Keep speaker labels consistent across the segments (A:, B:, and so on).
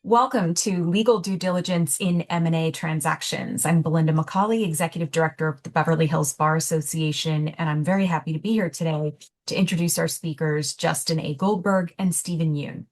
A: Welcome to Legal Due Diligence in M&A Transactions. I'm Belinda McCauley, Executive Director of the Beverly Hills Bar Association, and I'm very happy to be here today to introduce our speakers, Justin A. Goldberg and Stephen Yoon.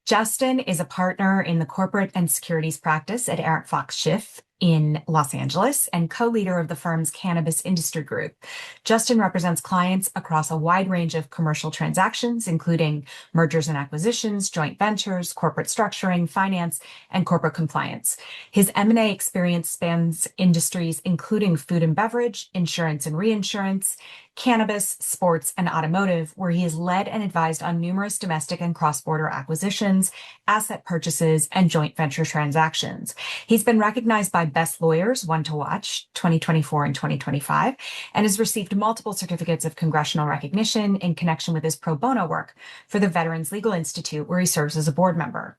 A: Justin is a partner in the corporate and securities practice at Arent Fox Schiff in Los Angeles and co-leader of the firm's cannabis industry group. Justin represents clients across a wide range of commercial transactions, including mergers and acquisitions, joint ventures, corporate structuring, finance, and corporate compliance. His M&A experience spans industries including food and beverage, insurance and reinsurance, cannabis, sports, and automotive, where he has led and advised on numerous domestic and cross-border acquisitions, asset purchases, and joint venture transactions. He's been recognized by Best Lawyers, One to Watch, 2024 and 2025, and has received multiple certificates of congressional recognition in connection with his pro bono work for the Veterans Legal Institute, where he serves as a board member.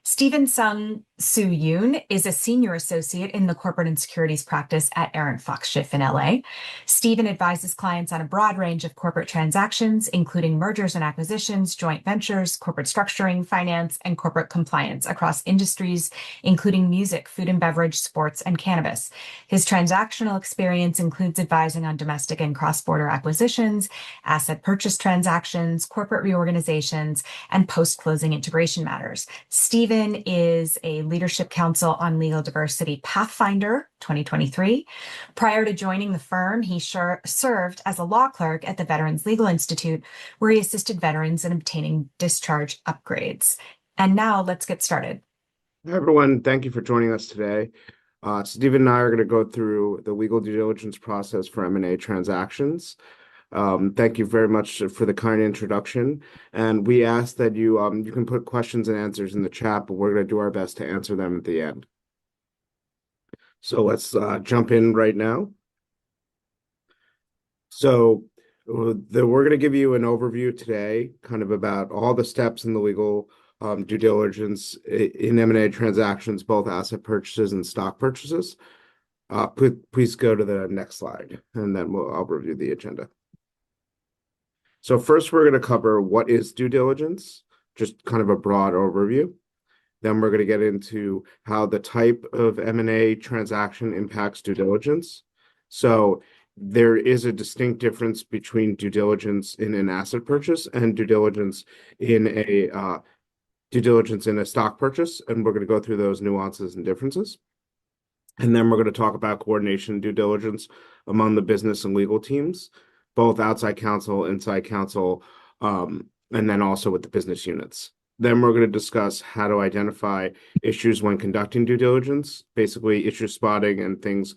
A: Stephen Sung Soo Yoon is a senior associate in the corporate and securities practice at Arent Fox Schiff in LA. Stephen advises clients on a broad range of corporate transactions, including mergers and acquisitions, joint ventures, corporate structuring, finance, and corporate compliance across industries, including music, food and beverage, sports, and cannabis. His transactional experience includes advising on domestic and cross-border acquisitions, asset purchase transactions, corporate reorganizations, and post-closing integration matters. Stephen is a Leadership Council on Legal Diversity Pathfinder 2023. Prior to joining the firm, he served as a law clerk at the Veterans Legal Institute, where he assisted veterans in obtaining discharge upgrades. And now let's get started.
B: Hi, everyone. Thank you for joining us today. Stephen and I are going to go through the legal due diligence process for M&A transactions. Thank you very much for the kind introduction. And we ask that you can put questions and answers in the chat, but we're going to do our best to answer them at the end. So let's jump in right now. So we're going to give you an overview today, kind of about all the steps in the legal due diligence in M&A transactions, both asset purchases and stock purchases. Please go to the next slide, and then I'll review the agenda. So first, we're going to cover what is due diligence, just kind of a broad overview. Then we're going to get into how the type of M&A transaction impacts due diligence. So there is a distinct difference between due diligence in an asset purchase and due diligence in a stock purchase, and we're going to go through those nuances and differences. And then we're going to talk about coordination due diligence among the business and legal teams, both outside counsel, inside counsel, and then also with the business units. Then we're going to discuss how to identify issues when conducting due diligence, basically issue spotting and things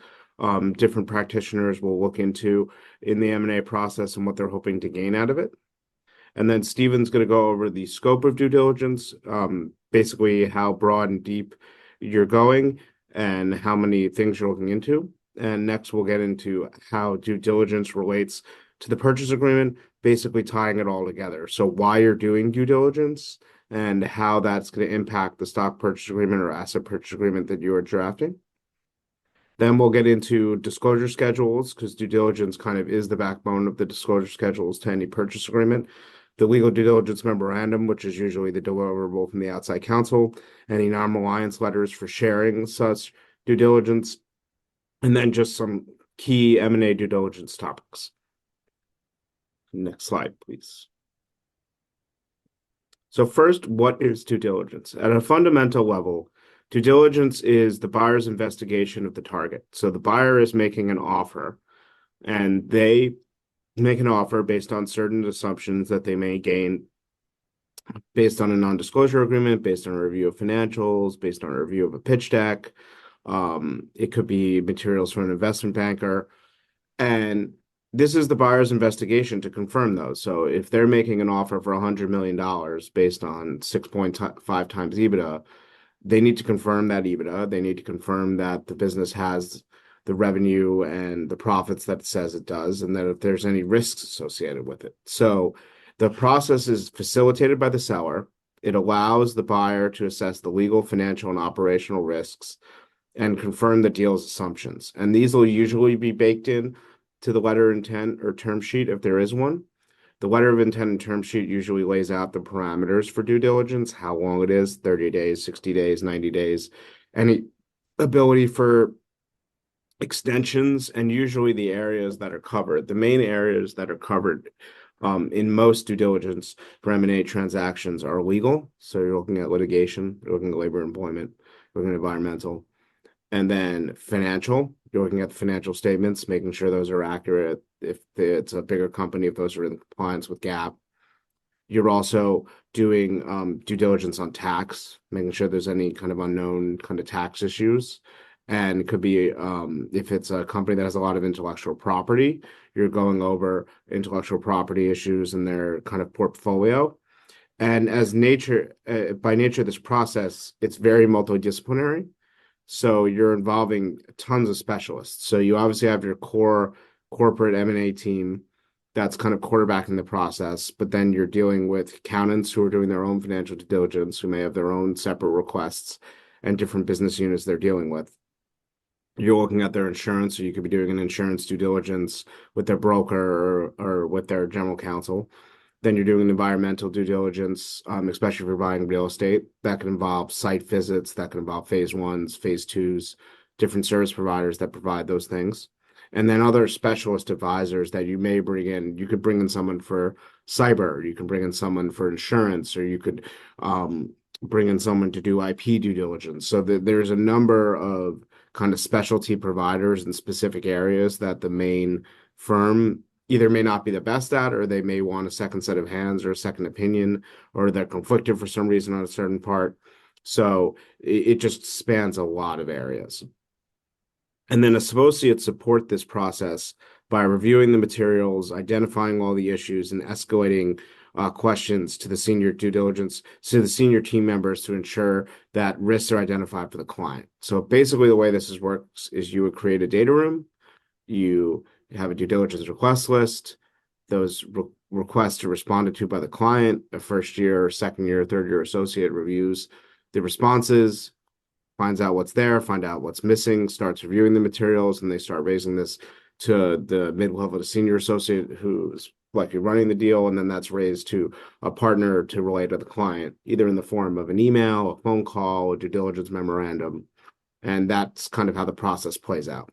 B: different practitioners will look into in the M&A process and what they're hoping to gain out of it. And then Stephen's going to go over the scope of due diligence, basically how broad and deep you're going and how many things you're looking into. And next, we'll get into how due diligence relates to the purchase agreement, basically tying it all together. So why you're doing due diligence and how that's going to impact the stock purchase agreement or asset purchase agreement that you are drafting. Then we'll get into disclosure schedules, because due diligence kind of is the backbone of the disclosure schedules to any purchase agreement. The legal due diligence memorandum, which is usually the deliverable from the outside counsel, any non-reliance letters for sharing such due diligence, and then just some key M&A due diligence topics. Next slide, please. So first, what is due diligence? At a fundamental level, due diligence is the buyer's investigation of the target. So the buyer is making an offer, and they make an offer based on certain assumptions that they may gain based on a non-disclosure agreement, based on a review of financials, based on a review of a pitch deck. It could be materials from an investment banker. And this is the buyer's investigation to confirm those. So if they're making an offer for $100 million based on 6.5 times EBITDA, they need to confirm that EBITDA. They need to confirm that the business has the revenue and the profits that it says it does, and that if there's any risks associated with it. So the process is facilitated by the seller. It allows the buyer to assess the legal, financial, and operational risks and confirm the deal's assumptions. And these will usually be baked in to the letter of intent or term sheet if there is one. The letter of intent and term sheet usually lays out the parameters for due diligence, how long it is, 30 days, 60 days, 90 days, any ability for extensions, and usually the areas that are covered. The main areas that are covered in most due diligence for M&A transactions are legal. So you're looking at litigation, you're looking at labor employment, you're looking at environmental, and then financial. You're looking at the financial statements, making sure those are accurate. If it's a bigger company, if those are in compliance with GAAP. You're also doing due diligence on tax, making sure there's any kind of unknown kind of tax issues. And it could be if it's a company that has a lot of intellectual property, you're going over intellectual property issues in their kind of portfolio. And by nature of this process, it's very multidisciplinary. So you're involving tons of specialists. So you obviously have your core corporate M&A team that's kind of quarterbacking the process, but then you're dealing with accountants who are doing their own financial due diligence, who may have their own separate requests and different business units they're dealing with. You're looking at their insurance, so you could be doing an insurance due diligence with their broker or with their general counsel. Then you're doing environmental due diligence, especially if you're buying real estate. That can involve site visits, that can involve phase ones, phase twos, different service providers that provide those things. And then other specialist advisors that you may bring in. You could bring in someone for cyber, you can bring in someone for insurance, or you could bring in someone to do IP due diligence. So there's a number of kind of specialty providers in specific areas that the main firm either may not be the best at, or they may want a second set of hands or a second opinion, or they're conflicted for some reason on a certain part. So it just spans a lot of areas. And then associates support this process by reviewing the materials, identifying all the issues, and escalating questions to the senior due diligence, to the senior team members to ensure that risks are identified for the client. So basically, the way works is you would create a data room, you have a due diligence request list, those requests are responded to by the client, a first year, second year, third year associate reviews the responses, finds out what's there, find out what's missing, starts reviewing the materials, and they start raising this to the mid-level to senior associate who's likely running the deal, and then that's raised to a partner to relay to the client, either in the form of an email, a phone call, a due diligence memorandum, and that's kind of how the process plays out.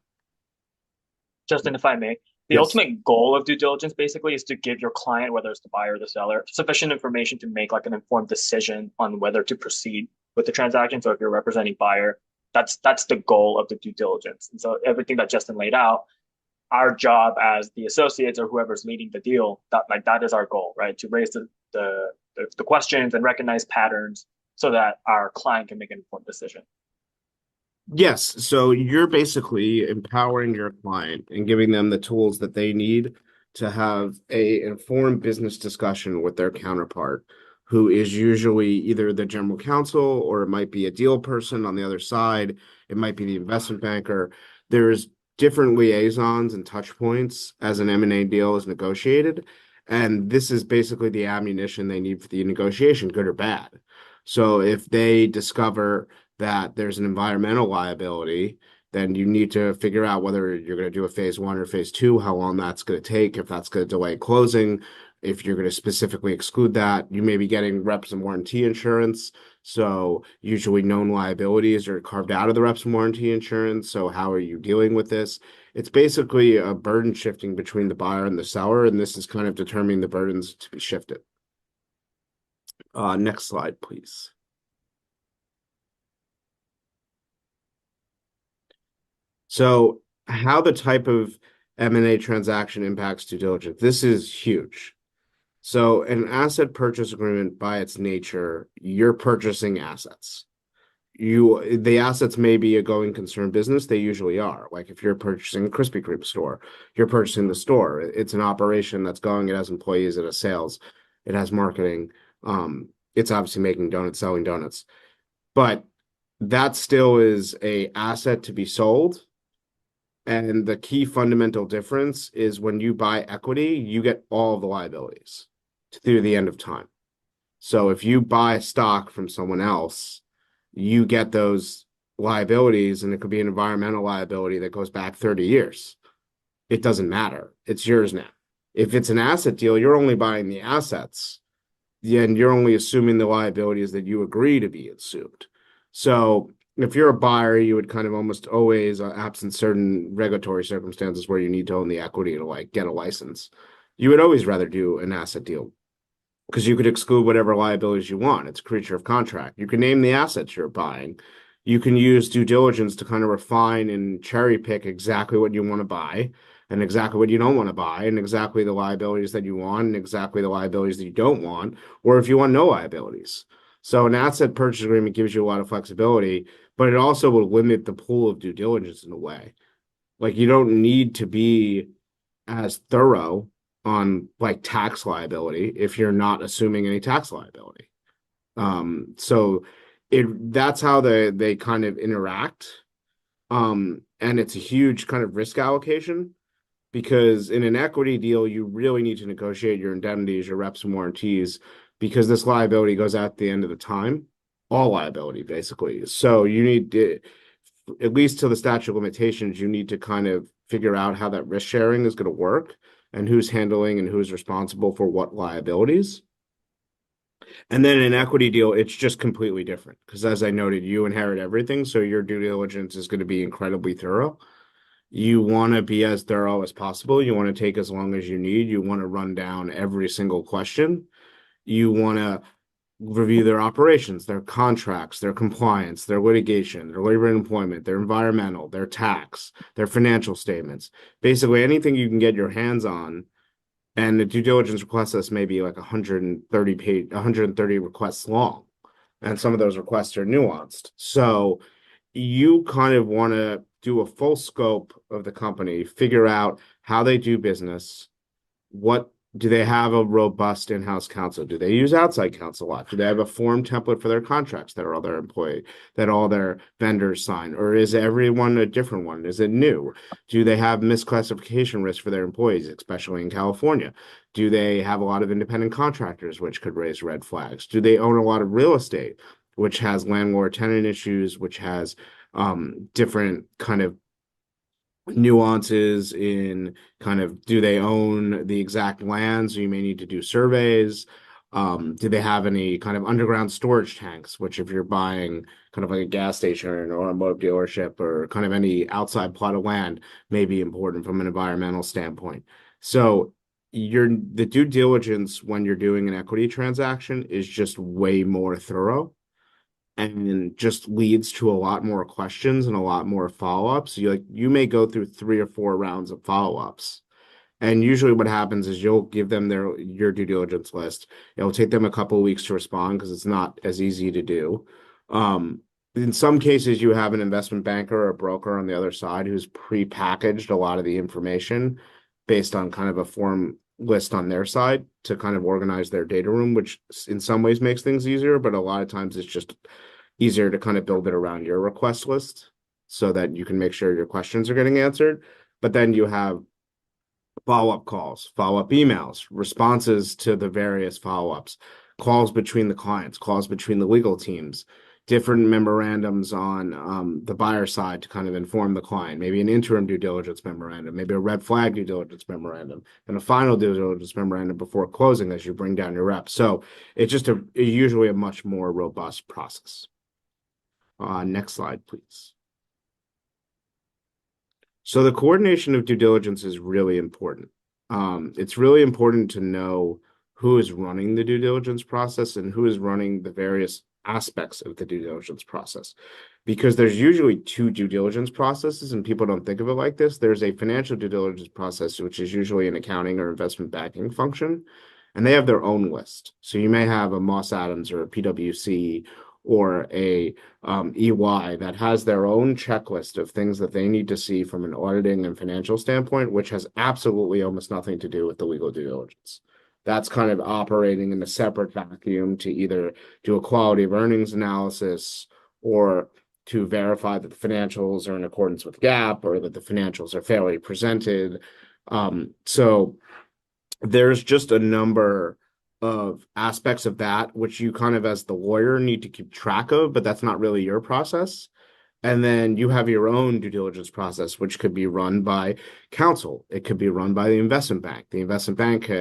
C: Justin, if I may, the
B: Yes.
C: ultimate goal of due diligence basically is to give your client, whether it's the buyer or the seller, sufficient information to make like an informed decision on whether to proceed with the transaction. So if you're representing buyer, that's the goal of the due diligence. And so everything that Justin laid out, our job as the associates or whoever's leading the deal, that is our goal, right? To raise the questions and recognize patterns so that our client can make an informed decision.
B: Yes, so you're basically empowering your client and giving them the tools that they need to have a informed business discussion with their counterpart, who is usually either the general counsel or it might be a deal person on the other side. It might be the investment banker. There's different liaisons and touch points as an M&A deal is negotiated, and this is basically the ammunition they need for the negotiation, good or bad. So if they discover that there's an environmental liability, then you need to figure out whether you're going to do a phase one or phase two, how long that's going to take, if that's going to delay closing, if you're going to specifically exclude that. You may be getting reps and warranty insurance. So usually known liabilities are carved out of the reps and warranty insurance. So how are you dealing with this? It's basically a burden shifting between the buyer and the seller, and this is kind of determining the burdens to be shifted. Next slide, please. So how the type of M&A transaction impacts due diligence. This is huge. So an asset purchase agreement by its nature, you're purchasing assets. The assets may be a going concern business. They usually are. Like if you're purchasing a Krispy Kreme store, you're purchasing the store. It's an operation that's going. It has employees, it has sales, it has marketing. It's obviously making donuts, selling donuts. But that still is a asset to be sold. And the key fundamental difference is when you buy equity, you get all of the liabilities through the end of time. So if you buy stock from someone else, you get those liabilities, and it could be an environmental liability that goes back 30 years. It doesn't matter. It's yours now. If it's an asset deal, you're only buying the assets, and you're only assuming the liabilities that you agree to be assumed. So if you're a buyer, you would kind of almost always, absent certain regulatory circumstances where you need to own the equity to like get a license, you would always rather do an asset deal because you could exclude whatever liabilities you want. It's a creature of contract. You can name the assets you're buying. You can use due diligence to kind of refine and cherry pick exactly what you want to buy and exactly what you don't want to buy and exactly the liabilities that you want and exactly the liabilities that you don't want, or if you want no liabilities. So an asset purchase agreement gives you a lot of flexibility, but it also will limit the pool of due diligence in a way. Like you don't need to be as thorough on like tax liability if you're not assuming any tax liability. So that's how they kind of interact. And it's a huge kind of risk allocation because in an equity deal, you really need to negotiate your indemnities, your reps and warranties, because this liability goes out at the end of the time, all liability basically. So you need to, at least to the statute of limitations, you need to kind of figure out how that risk sharing is going to work and who's handling and who's responsible for what liabilities. And then in an equity deal, it's just completely different because, as I noted, you inherit everything. So your due diligence is going to be incredibly thorough. You want to be as thorough as possible. You want to take as long as you need. You want to run down every single question. You want to review their operations, their contracts, their compliance, their litigation, their labor and employment, their environmental, their tax, their financial statements. Basically, anything you can get your hands on. And the due diligence request list may be like 130 requests long. And some of those requests are nuanced. So you kind of want to do a full scope of the company, figure out how they do business, what do they have a robust in-house counsel? Do they use outside counsel a lot? Do they have a form template for their contracts that are all their employee, that all their vendors sign? Or is everyone a different one? Is it new? Do they have misclassification risk for their employees, especially in California? Do they have a lot of independent contractors, which could raise red flags? Do they own a lot of real estate, which has landlord tenant issues, which has different kind of nuances in kind of do they own the exact land? So you may need to do surveys. Do they have any kind of underground storage tanks, which if you're buying kind of like a gas station or an automotive dealership or kind of any outside plot of land may be important from an environmental standpoint. So the due diligence when you're doing an equity transaction is just way more thorough and just leads to a lot more questions and a lot more follow-ups. You may go through 3 or 4 rounds of follow-ups. And usually what happens is you'll give them your due diligence list. It'll take them a couple of weeks to respond because it's not as easy to do. In some cases, you have an investment banker or a broker on the other side who's pre-packaged a lot of the information based on kind of a form list on their side to kind of organize their data room, which in some ways makes things easier, but a lot of times it's just easier to kind of build it around your request list so that you can make sure your questions are getting answered. But then you have follow-up calls, follow-up emails, responses to the various follow-ups, calls between the clients, calls between the legal teams, different memorandums on the buyer side to kind of inform the client, maybe an interim due diligence memorandum, maybe a red flag due diligence memorandum, and a final due diligence memorandum before closing as you bring down your reps. So it's just usually a much more robust process. Next slide, please. So the coordination of due diligence is really important. It's really important to know who is running the due diligence process and who is running the various aspects of the due diligence process. Because there's usually 2 due diligence processes, and people don't think of it like this. There's a financial due diligence process, which is usually an accounting or investment banking function, and they have their own list. So you may have a Moss Adams or a PwC or a EY that has their own checklist of things that they need to see from an auditing and financial standpoint, which has absolutely almost nothing to do with the legal due diligence. That's kind of operating in a separate vacuum to either do a quality of earnings analysis or to verify that the financials are in accordance with GAAP or that the financials are fairly presented. So there's just a number of aspects of that which you kind of as the lawyer need to keep track of, but that's not really your process. And then you have your own due diligence process, which could be run by counsel. It could be run by the investment bank. The investment bank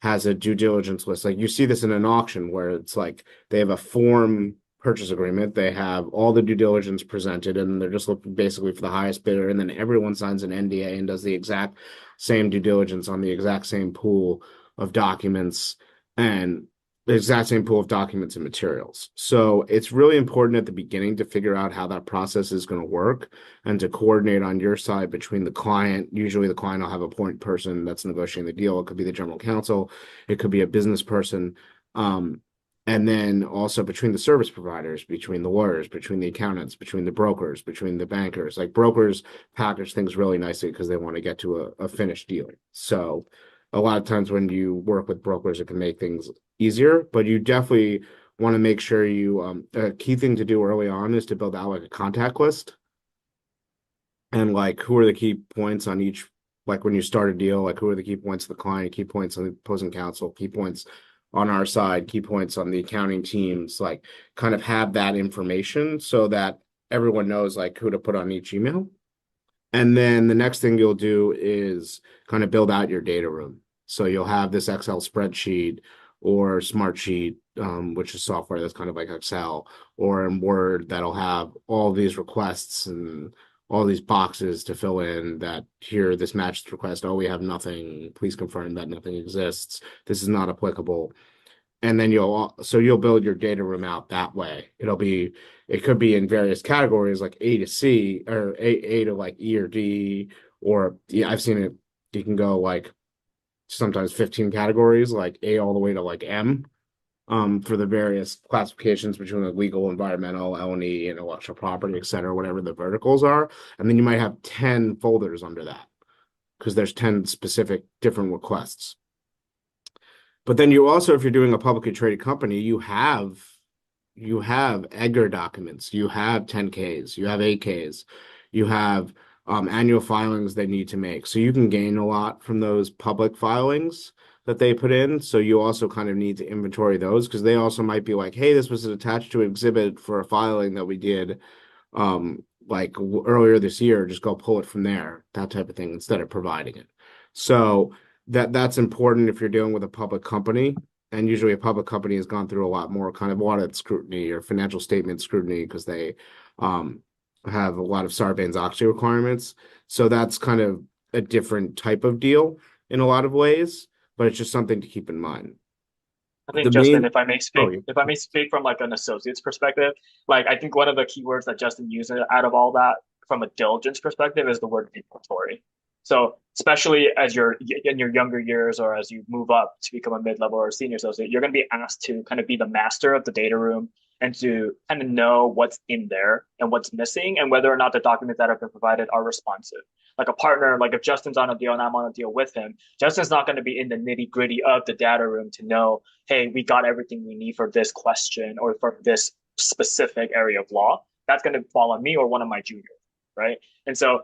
B: has a due diligence list. Like you see this in an auction where it's like they have a form purchase agreement. They have all the due diligence presented, and they're just looking basically for the highest bidder. And then everyone signs an NDA and does the exact same due diligence on the exact same pool of documents. And the exact same pool of documents and materials. So it's really important at the beginning to figure out how that process is going to work and to coordinate on your side between the client. Usually the client will have a point person that's negotiating the deal. It could be the general counsel. It could be a business person. And then also between the service providers, between the lawyers, between the accountants, between the brokers, between the bankers. Like brokers package things really nicely because they want to get to a finished deal. So a lot of times when you work with brokers, it can make things easier, but you definitely want to make sure a key thing to do early on is to build out like a contact list and like who are the key points on each, like when you start a deal, like who are the key points of the client, key points on the opposing counsel, key points on our side, key points on the accounting teams, like kind of have that information so that everyone knows like who to put on each email. And then the next thing you'll do is kind of build out your data room. So you'll have this Excel spreadsheet or Smartsheet, which is software that's kind of like Excel, or in Word that'll have all these requests and all these boxes to fill in that here, this matched request. Oh, we have nothing. Please confirm that nothing exists. This is not applicable. And then you'll build your data room out that way. It could be in various categories like A to C or A to like E or D, or yeah, I've seen it. You can go like sometimes 15 categories, like A all the way to like M, for the various classifications between like legal, environmental, L&E, and intellectual property, et cetera, whatever the verticals are. And then you might have 10 folders under that because there's 10 specific different requests. But then you also, if you're doing a publicly traded company, you have Edgar documents, you have 10Ks, you have 8Ks, you have annual filings they need to make. So you can gain a lot from those public filings that they put in. So you also kind of need to inventory those because they also might be like, hey, this was attached to an exhibit for a filing that we did earlier this year. Just go pull it from there, that type of thing, instead of providing it. So that's important if you're dealing with a public company. And usually a public company has gone through a lot more kind of audit scrutiny or financial statement scrutiny because they have a lot of Sarbanes-Oxley requirements. So that's kind of a different type of deal in a lot of ways, but it's just something to keep in mind.
C: I
B: The
C: think Justin,
B: main, oh, yeah.
C: if I may speak from like an associate's perspective, like I think one of the keywords that Justin used out of all that from a diligence perspective is the word inventory. So especially as you're in your younger years or as you move up to become a mid-level or a senior associate, you're going to be asked to kind of be the master of the data room and to kind of know what's in there and what's missing and whether or not the documents that have been provided are responsive. Like a partner, like if Justin's on a deal and I'm on a deal with him, Justin's not going to be in the nitty gritty of the data room to know, hey, we got everything we need for this question or for this specific area of law. That's going to fall on me or one of my juniors, right? And so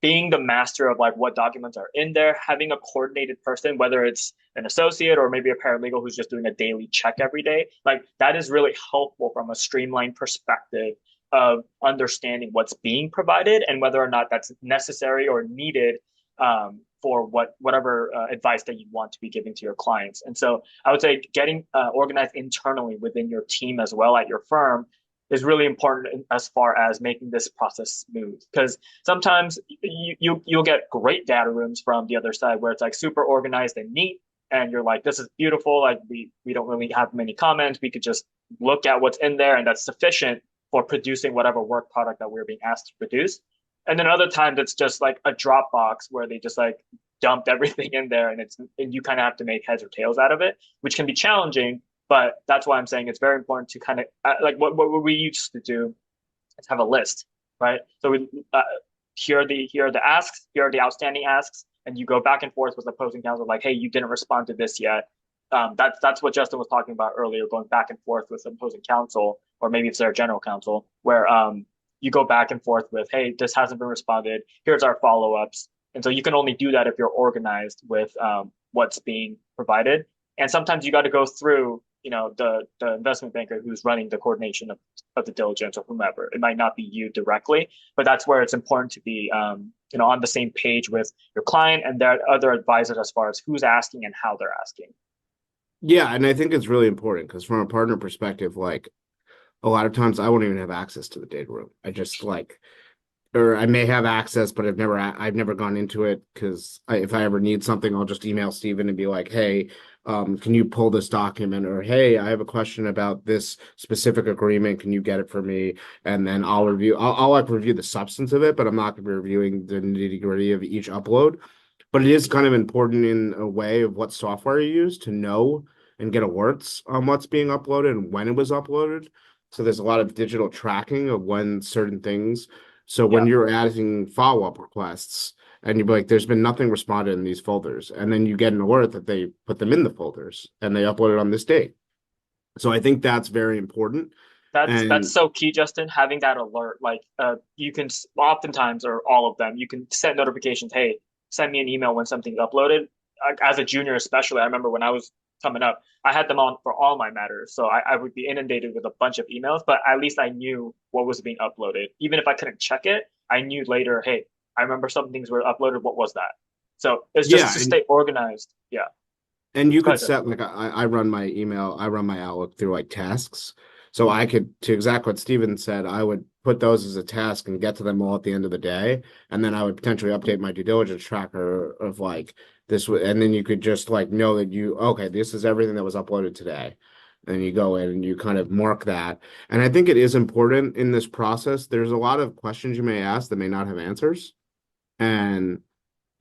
C: being the master of like what documents are in there, having a coordinated person, whether it's an associate or maybe a paralegal who's just doing a daily check every day, like that is really helpful from a streamlined perspective of understanding what's being provided and whether or not that's necessary or needed for whatever advice that you want to be giving to your clients. And so I would say getting organized internally within your team as well at your firm is really important as far as making this process smooth. Because sometimes you'll get great data rooms from the other side where it's like super organized and neat, and you're like, this is beautiful. Like we don't really have many comments. We could just look at what's in there, and that's sufficient for producing whatever work product that we're being asked to produce. And then other times it's just like a Dropbox where they just like dumped everything in there, and you kind of have to make heads or tails out of it, which can be challenging. But that's why I'm saying it's very important to kind of like what we used to do is have a list, right? So here are the asks, here are the outstanding asks, and you go back and forth with opposing counsel, like, hey, you didn't respond to this yet. That's what Justin was talking about earlier, going back and forth with opposing counsel, or maybe it's their general counsel, where you go back and forth with, hey, this hasn't been responded. Here's our follow-ups. And so you can only do that if you're organized with what's being provided. And sometimes you got to go through the investment banker who's running the coordination of the diligence or whomever. It might not be you directly, but that's where it's important to be on the same page with your client and their other advisors as far as who's asking and how they're asking.
B: Yeah, and I think it's really important because from a partner perspective, like a lot of times I won't even have access to the data room. I just like, or I may have access, but I've never gone into it because if I ever need something, I'll just email Steven and be like, hey, can you pull this document? Or hey, I have a question about this specific agreement. Can you get it for me? And then I'll like review the substance of it, but I'm not going to be reviewing the nitty-gritty of each upload. But it is kind of important in a way of what software you use to know and get alerts on what's being uploaded and when it was uploaded. So there's a lot of digital tracking of when certain things. So when
C: Yeah,
B: you're adding follow-up requests and you're like, there's been nothing responded in these folders, and then you get an alert that they put them in the folders and they uploaded on this date. So I think that's very important.
C: that's
B: And
C: so key, Justin. Having that alert, like you can oftentimes or all of them, you can set notifications. Hey, send me an email when something's uploaded. As a junior, especially, I remember when I was coming up, I had them on for all my matters, so I would be inundated with a bunch of emails. But at least I knew what was being uploaded, even if I couldn't check it. I knew later. Hey, I remember some things were uploaded. What was that? So it's just
B: yeah,
C: to stay organized. Yeah,
B: and you
C: go
B: could
C: ahead,
B: set
C: Justin.
B: like I run my email, I run my Outlook through like tasks. So I could, to exact what Steven said, I would put those as a task and get to them all at the end of the day. And then I would potentially update my due diligence tracker of like and then you could just like know that okay, this is everything that was uploaded today. And you go in and you kind of mark that. And I think it is important in this process. There's a lot of questions you may ask that may not have answers. And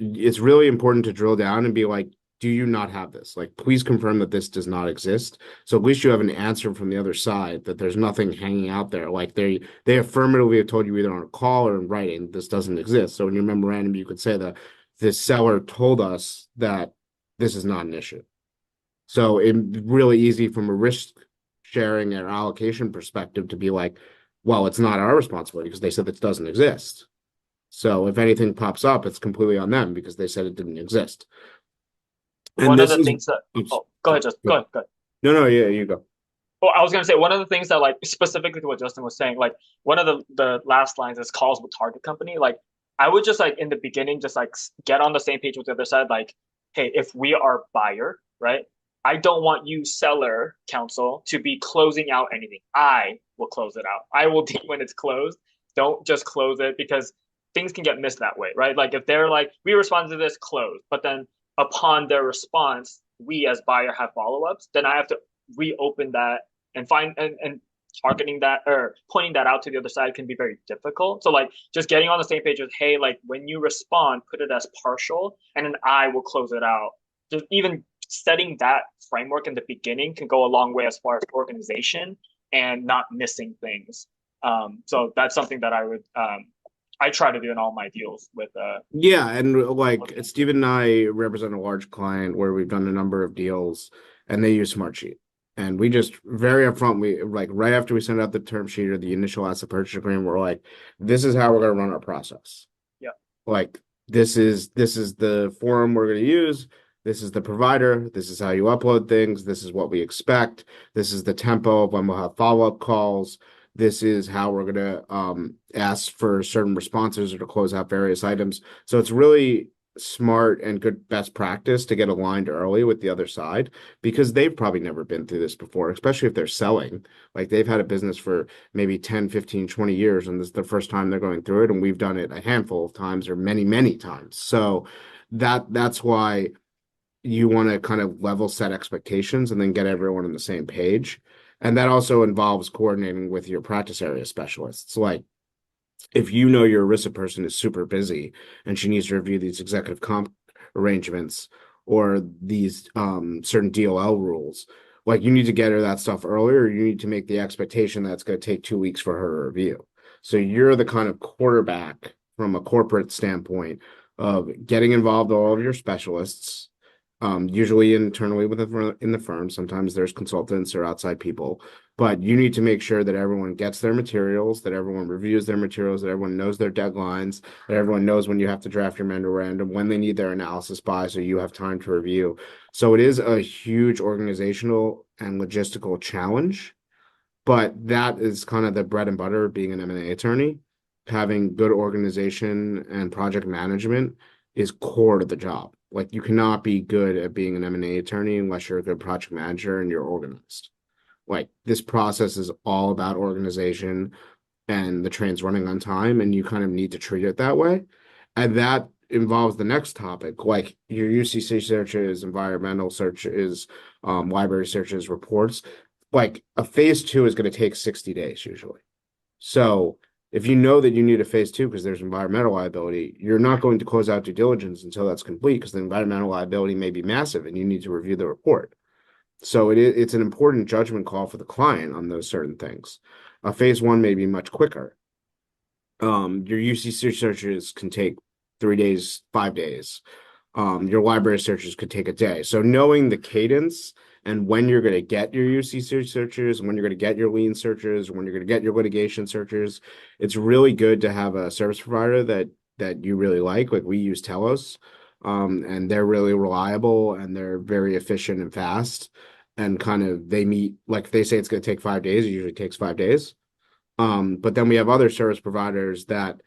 B: it's really important to drill down and be like, do you not have this? Like, please confirm that this does not exist. So at least you have an answer from the other side that there's nothing hanging out there. Like they affirmatively have told you either on a call or in writing this doesn't exist. So in your memorandum, you could say that this seller told us that this is not an issue. So it's really easy from a risk sharing or allocation perspective to be like, well, it's not our responsibility because they said this doesn't exist. So if anything pops up, it's completely on them because they said it didn't exist. And
C: One of
B: this
C: the
B: is,
C: things that
B: oops,
C: oh, go
B: sorry.
C: ahead, just go ahead, go ahead.
B: No, no, yeah, you go.
C: Well, I was gonna say one of the things that like specifically to what Justin was saying, like one of the last lines is calls with target company. Like I would just like in the beginning, just like get on the same page with the other side. Like, hey, if we are buyer, right? I don't want you seller counsel to be closing out anything. I will close it out. I will deem when it's closed. Don't just close it because things can get missed that way, right? Like if they're like, we responded to this closed, but then upon their response, we as buyer have follow-ups, then I have to reopen that and find and targeting that or pointing that out to the other side can be very difficult. So like just getting on the same page with, hey, like when you respond, put it as partial and then I will close it out. Just even setting that framework in the beginning can go a long way as far as organization and not missing things. So that's something that I try to do in all my deals with
B: Yeah, and like Steven and I represent a large client where we've done a number of deals and they use Smartsheet. And we just very upfront, we like right after we send out the term sheet or the initial asset purchase agreement, we're like, this is how we're gonna run our process.
C: yeah.
B: Like this is the forum we're going to use. This is the provider. This is how you upload things. This is what we expect. This is the tempo of when we'll have follow-up calls. This is how we're going to ask for certain responses or to close out various items. So it's really smart and good best practice to get aligned early with the other side because they've probably never been through this before, especially if they're selling. Like they've had a business for maybe 10, 15, 20 years, and this is the first time they're going through it. And we've done it a handful of times or many, many times. So that's why you want to kind of level set expectations and then get everyone on the same page. And that also involves coordinating with your practice area specialists. Like if you know your ERISA person is super busy and she needs to review these executive comp arrangements or these certain DOL rules, like you need to get her that stuff earlier. You need to make the expectation that it's going to take 2 weeks for her to review. So you're the kind of quarterback from a corporate standpoint of getting involved all of your specialists, usually internally in the firm. Sometimes there's consultants or outside people, but you need to make sure that everyone gets their materials, that everyone reviews their materials, that everyone knows their deadlines, that everyone knows when you have to draft your memorandum, when they need their analysis by, so you have time to review. So it is a huge organizational and logistical challenge. But that is kind of the bread and butter of being an M&A attorney. Having good organization and project management is core to the job. Like you cannot be good at being an M&A attorney unless you're a good project manager and you're organized. Like this process is all about organization and the train's running on time, and you kind of need to treat it that way. And that involves the next topic, like your UCC searches, environmental searches, library searches, reports. Like a phase two is going to take 60 days usually. So if you know that you need a phase two because there's environmental liability, you're not going to close out due diligence until that's complete because the environmental liability may be massive and you need to review the report. So it's an important judgment call for the client on those certain things. A phase one may be much quicker. Your UCC searches can take 3 days, 5 days. Your library searches could take a day. So knowing the cadence and when you're going to get your UCC searches and when you're going to get your lien searches, when you're going to get your litigation searches, it's really good to have a service provider that you really like. Like we use Telos, and they're really reliable and they're very efficient and fast. And kind of they meet, like if they say it's going to take 5 days, it usually takes 5 days. But then we have other service providers that,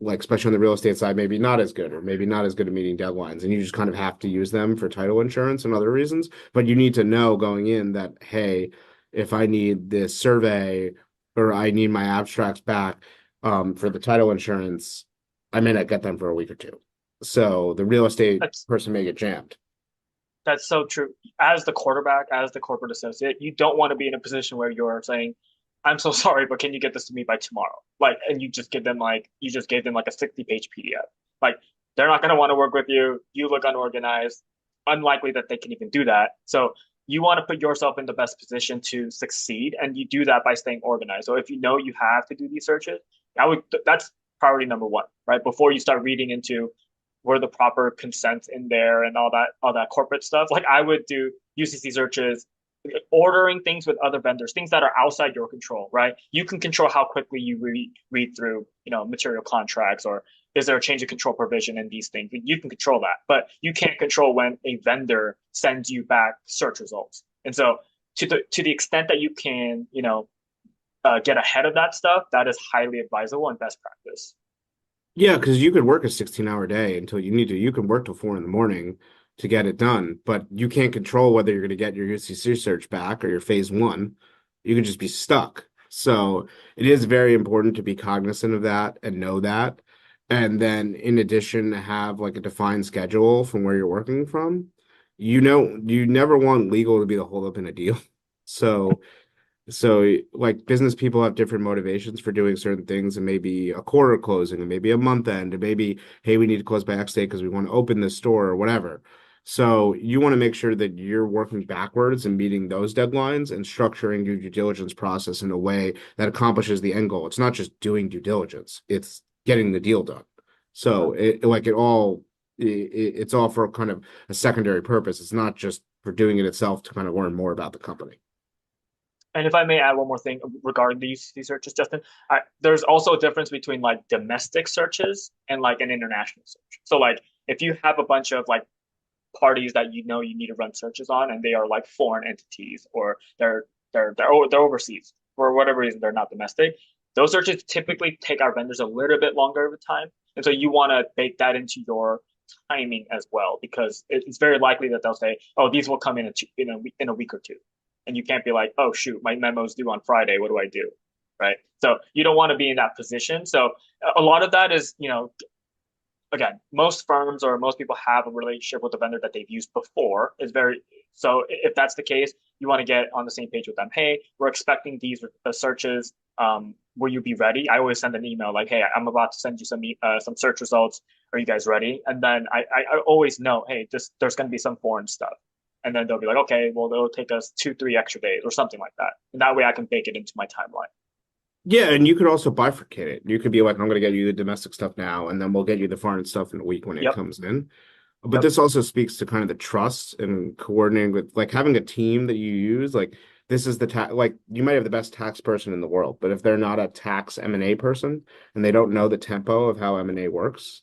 B: like, especially on the real estate side, maybe not as good or maybe not as good at meeting deadlines. And you just kind of have to use them for title insurance and other reasons. But you need to know going in that, hey, if I need this survey or I need my abstracts back for the title insurance, I may not get them for a week or two. So the real estate
C: That's
B: person may get jammed.
C: that's so true. As the quarterback, as the corporate associate, you don't want to be in a position where you're saying, "I'm so sorry, but can you get this to me by tomorrow?" Like, and you just gave them like a 60-page PDF. Like, they're not going to want to work with you. You look unorganized. Unlikely that they can even do that. So you want to put yourself in the best position to succeed, and you do that by staying organized. So if you know you have to do these searches, that's priority number one, right? Before you start reading into were the proper consents in there and all that corporate stuff. Like I would do UCC searches, ordering things with other vendors, things that are outside your control, right? You can control how quickly you read through, material contracts, or is there a change of control provision in these things? You can control that, but you can't control when a vendor sends you back search results. And so to the extent that you can, get ahead of that stuff, that is highly advisable and best practice.
B: Yeah, because you could work a 16-hour day until you need to. You can work till 4 in the morning to get it done, but you can't control whether you're going to get your UCC search back or your phase one. You could just be stuck. So it is very important to be cognizant of that and know that. And then in addition, have like a defined schedule from where you're working from. You never want legal to be the holdup in a deal. So like business people have different motivations for doing certain things, and maybe a quarter closing, and maybe a month end, and maybe, hey, we need to close by X date because we want to open this store or whatever. So you want to make sure that you're working backwards and meeting those deadlines and structuring your due diligence process in a way that accomplishes the end goal. It's not just doing due diligence, it's getting the deal done. So it's all for kind of a secondary purpose. It's not just for doing it itself to kind of learn more about the company.
C: And if I may add one more thing regarding these searches, Justin, there's also a difference between like domestic searches and like an international search. So like if you have a bunch of like parties that you need to run searches on, and they are like foreign entities, or they're overseas for whatever reason, they're not domestic. Those searches typically take our vendors a little bit longer over time, and so you want to bake that into your timing as well, because it's very likely that they'll say, "Oh, these will come in a week or two," and you can't be like, "Oh shoot, my memo's due on Friday. What do I do?" Right? So you don't want to be in that position. So a lot of that is, again, most firms or most people have a relationship with a vendor that they've used before. Is very so if that's the case, you want to get on the same page with them. Hey, we're expecting these searches. Will you be ready? I always send an email like, hey, I'm about to send you some search results. Are you guys ready? And then I always know, hey, there's going to be some foreign stuff. And then they'll be like, okay, well, it'll take us 2, 3 extra days or something like that. And that way I can bake it into my timeline.
B: Yeah, and you could also bifurcate it. You could be like, I'm going to get you the domestic stuff now, and then we'll get you the foreign stuff in a week when it
C: Yep.
B: comes in. But
C: Yep.
B: this also speaks to kind of the trust and coordinating with like having a team that you use. Like this is the tax, like you might have the best tax person in the world, but if they're not a tax M&A person and they don't know the tempo of how M&A works,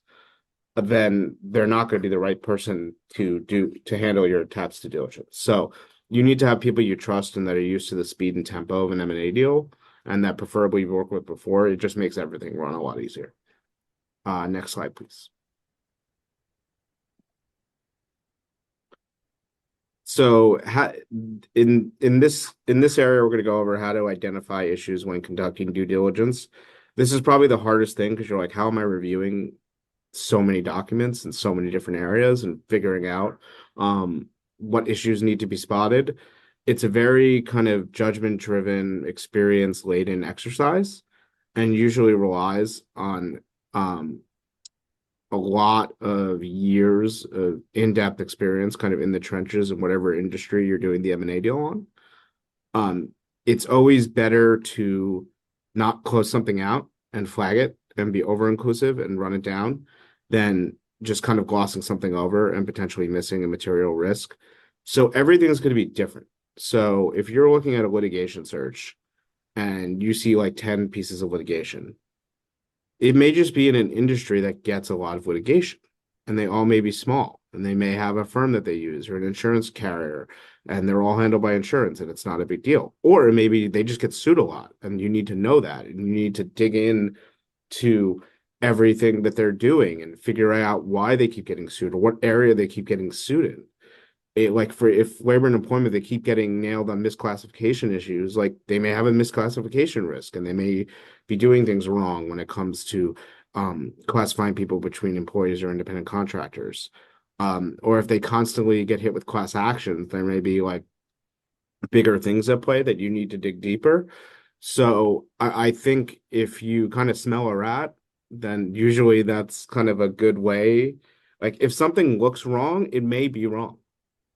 B: then they're not going to be the right person to handle your tax due diligence. So you need to have people you trust and that are used to the speed and tempo of an M&A deal, and that preferably you've worked with before. It just makes everything run a lot easier. Next slide, please. So in this area, we're going to go over how to identify issues when conducting due diligence. This is probably the hardest thing because you're like, how am I reviewing so many documents in so many different areas and figuring out what issues need to be spotted? It's a very kind of judgment-driven, experience-laden exercise, and usually relies on a lot of years of in-depth experience kind of in the trenches in whatever industry you're doing the M&A deal on. It's always better to not close something out and flag it and be over-inclusive and run it down than just kind of glossing something over and potentially missing a material risk. So everything's going to be different. So if you're looking at a litigation search and you see like 10 pieces of litigation, it may just be in an industry that gets a lot of litigation, and they all may be small, and they may have a firm that they use or an insurance carrier, and they're all handled by insurance, and it's not a big deal. Or maybe they just get sued a lot, and you need to know that, and you need to dig in to everything that they're doing and figure out why they keep getting sued or what area they keep getting sued in. Like for if labor and employment they keep getting nailed on misclassification issues, like they may have a misclassification risk and they may be doing things wrong when it comes to classifying people between employees or independent contractors. Or if they constantly get hit with class actions, there may be like bigger things at play that you need to dig deeper. So I think if you kind of smell a rat, then usually that's kind of a good way. Like if something looks wrong, it may be wrong.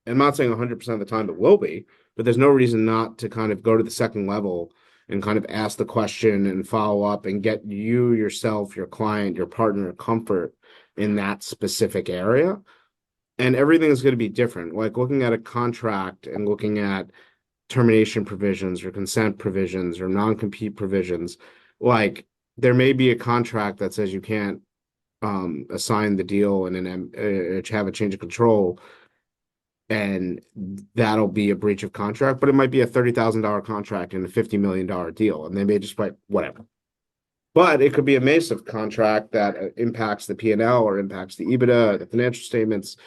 B: I'm not saying 100% of the time it will be, but there's no reason not to kind of go to the second level and kind of ask the question and follow up and get you yourself, your client, your partner comfort in that specific area. And everything is going to be different. Like looking at a contract and looking at termination provisions or consent provisions or non-compete provisions, like there may be a contract that says you can't assign the deal and then have a change of control, and that'll be a breach of contract, but it might be a $30,000 contract and a $50 million deal, and they may just write whatever. But it could be a massive contract that impacts the P&L or impacts the EBITDA, the financial statements,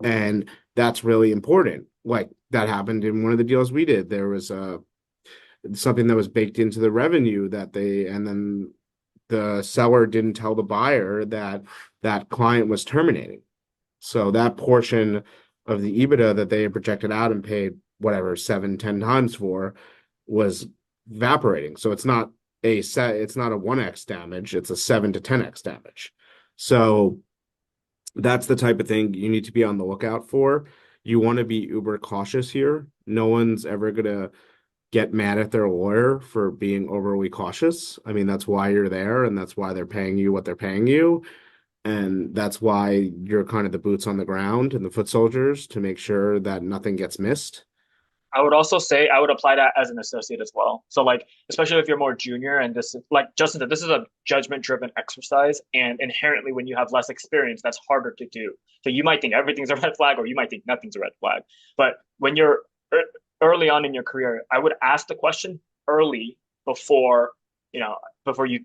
B: and that's really important. Like that happened in one of the deals we did. There was something that was baked into the revenue and then the seller didn't tell the buyer that that client was terminating. So that portion of the EBITDA that they had projected out and paid whatever 7-10 times for was evaporating. So it's not a 1x damage, it's a 7 to 10x damage. So that's the type of thing you need to be on the lookout for. You want to be uber cautious here. No one's ever gonna get mad at their lawyer for being overly cautious. I mean, that's why you're there, and that's why they're paying you what they're paying you. And that's why you're kind of the boots on the ground and the foot soldiers to make sure that nothing gets missed.
C: I would also say I would apply that as an associate as well. So like, especially if you're more junior and this, like Justin said, this is a judgment driven exercise. And inherently when you have less experience, that's harder to do. So you might think everything's a red flag or you might think nothing's a red flag. But when you're early on in your career, I would ask the question early before, before you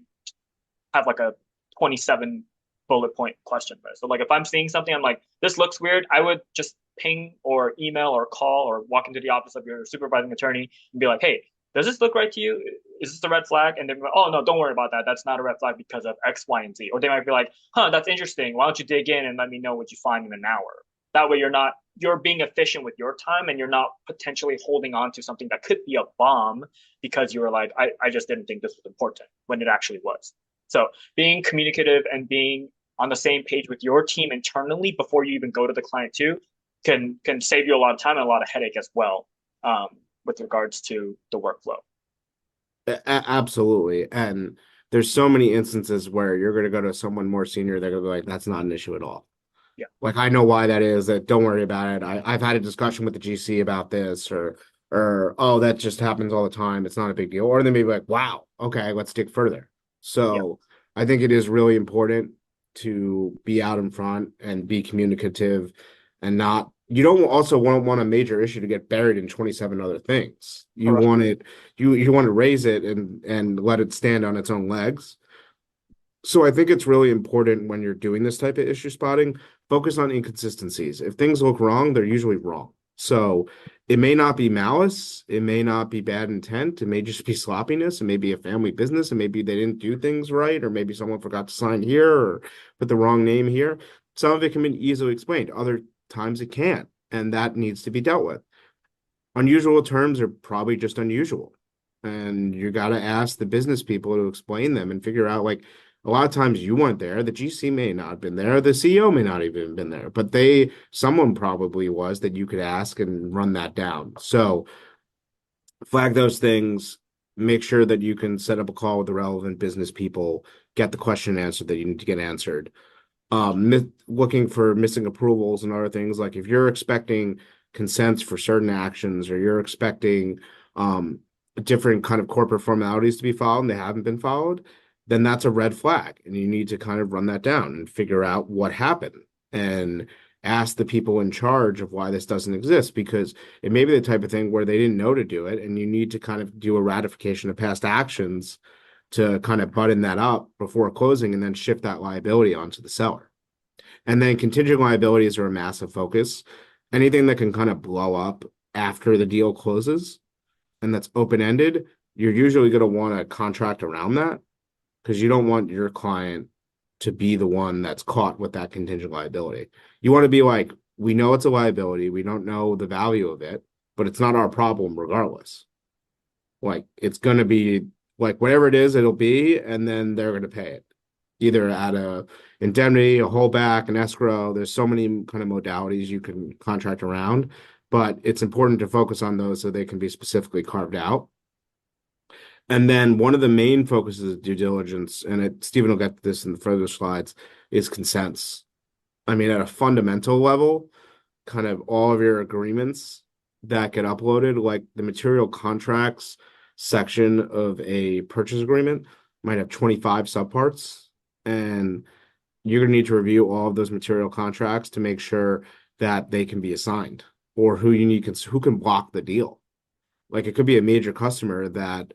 C: have like a 27 bullet point question list. So like if I'm seeing something, I'm like, this looks weird, I would just ping or email or call or walk into the office of your supervising attorney and be like, hey, does this look right to you? Is this a red flag? And they're like, oh no, don't worry about that. That's not a red flag because of X, Y, and Z. Or they might be like, huh, that's interesting. Why don't you dig in and let me know what you find in an hour? That way you're being efficient with your time and you're not potentially holding on to something that could be a bomb because you were like, I just didn't think this was important when it actually was. So being communicative and being on the same page with your team internally before you even go to the client too can save you a lot of time and a lot of headache as well, with regards to the workflow.
B: Absolutely. And there's so many instances where you're going to go to someone more senior, they're going to be like, that's not an issue at all.
C: Yeah.
B: Like, I know why that is, that don't worry about it. I've had a discussion with the GC about this, or, oh, that just happens all the time. It's not a big deal. Or they may be like, wow, okay, let's dig further.
C: Yeah.
B: So I think it is really important to be out in front and be communicative and not you don't also want a major issue to get buried in 27 other things. You
C: Correct.
B: want it, you want to raise it and let it stand on its own legs. So I think it's really important when you're doing this type of issue spotting, focus on inconsistencies. If things look wrong, they're usually wrong. So it may not be malice, it may not be bad intent, it may just be sloppiness, it may be a family business, and maybe they didn't do things right, or maybe someone forgot to sign here or put the wrong name here. Some of it can be easily explained, other times it can't, and that needs to be dealt with. Unusual terms are probably just unusual. And you got to ask the business people to explain them and figure out like a lot of times you weren't there. The GC may not have been there. The CEO may not even have been there, but someone probably was that you could ask and run that down. So flag those things, make sure that you can set up a call with the relevant business people, get the question answered that you need to get answered. Looking for missing approvals and other things like if you're expecting consents for certain actions or you're expecting different kind of corporate formalities to be followed and they haven't been followed, then that's a red flag and you need to kind of run that down and figure out what happened and ask the people in charge of why this doesn't exist because it may be the type of thing where they didn't know to do it and you need to kind of do a ratification of past actions to kind of button that up before closing and then shift that liability onto the seller. And then contingent liabilities are a massive focus. Anything that can kind of blow up after the deal closes and that's open-ended, you're usually going to want to contract around that because you don't want your client to be the one that's caught with that contingent liability. You want to be like, we know it's a liability, we don't know the value of it, but it's not our problem regardless. Like it's going to be like whatever it is, it'll be, and then they're going to pay it either at a indemnity, a holdback, an escrow. There's so many kind of modalities you can contract around, but it's important to focus on those so they can be specifically carved out. And then one of the main focuses of due diligence, and Stephen will get to this in the further slides, is consents. I mean, at a fundamental level, kind of all of your agreements that get uploaded, like the material contracts section of a purchase agreement might have 25 subparts, and you're going to need to review all of those material contracts to make sure that they can be assigned or who can block the deal. Like it could be a major customer that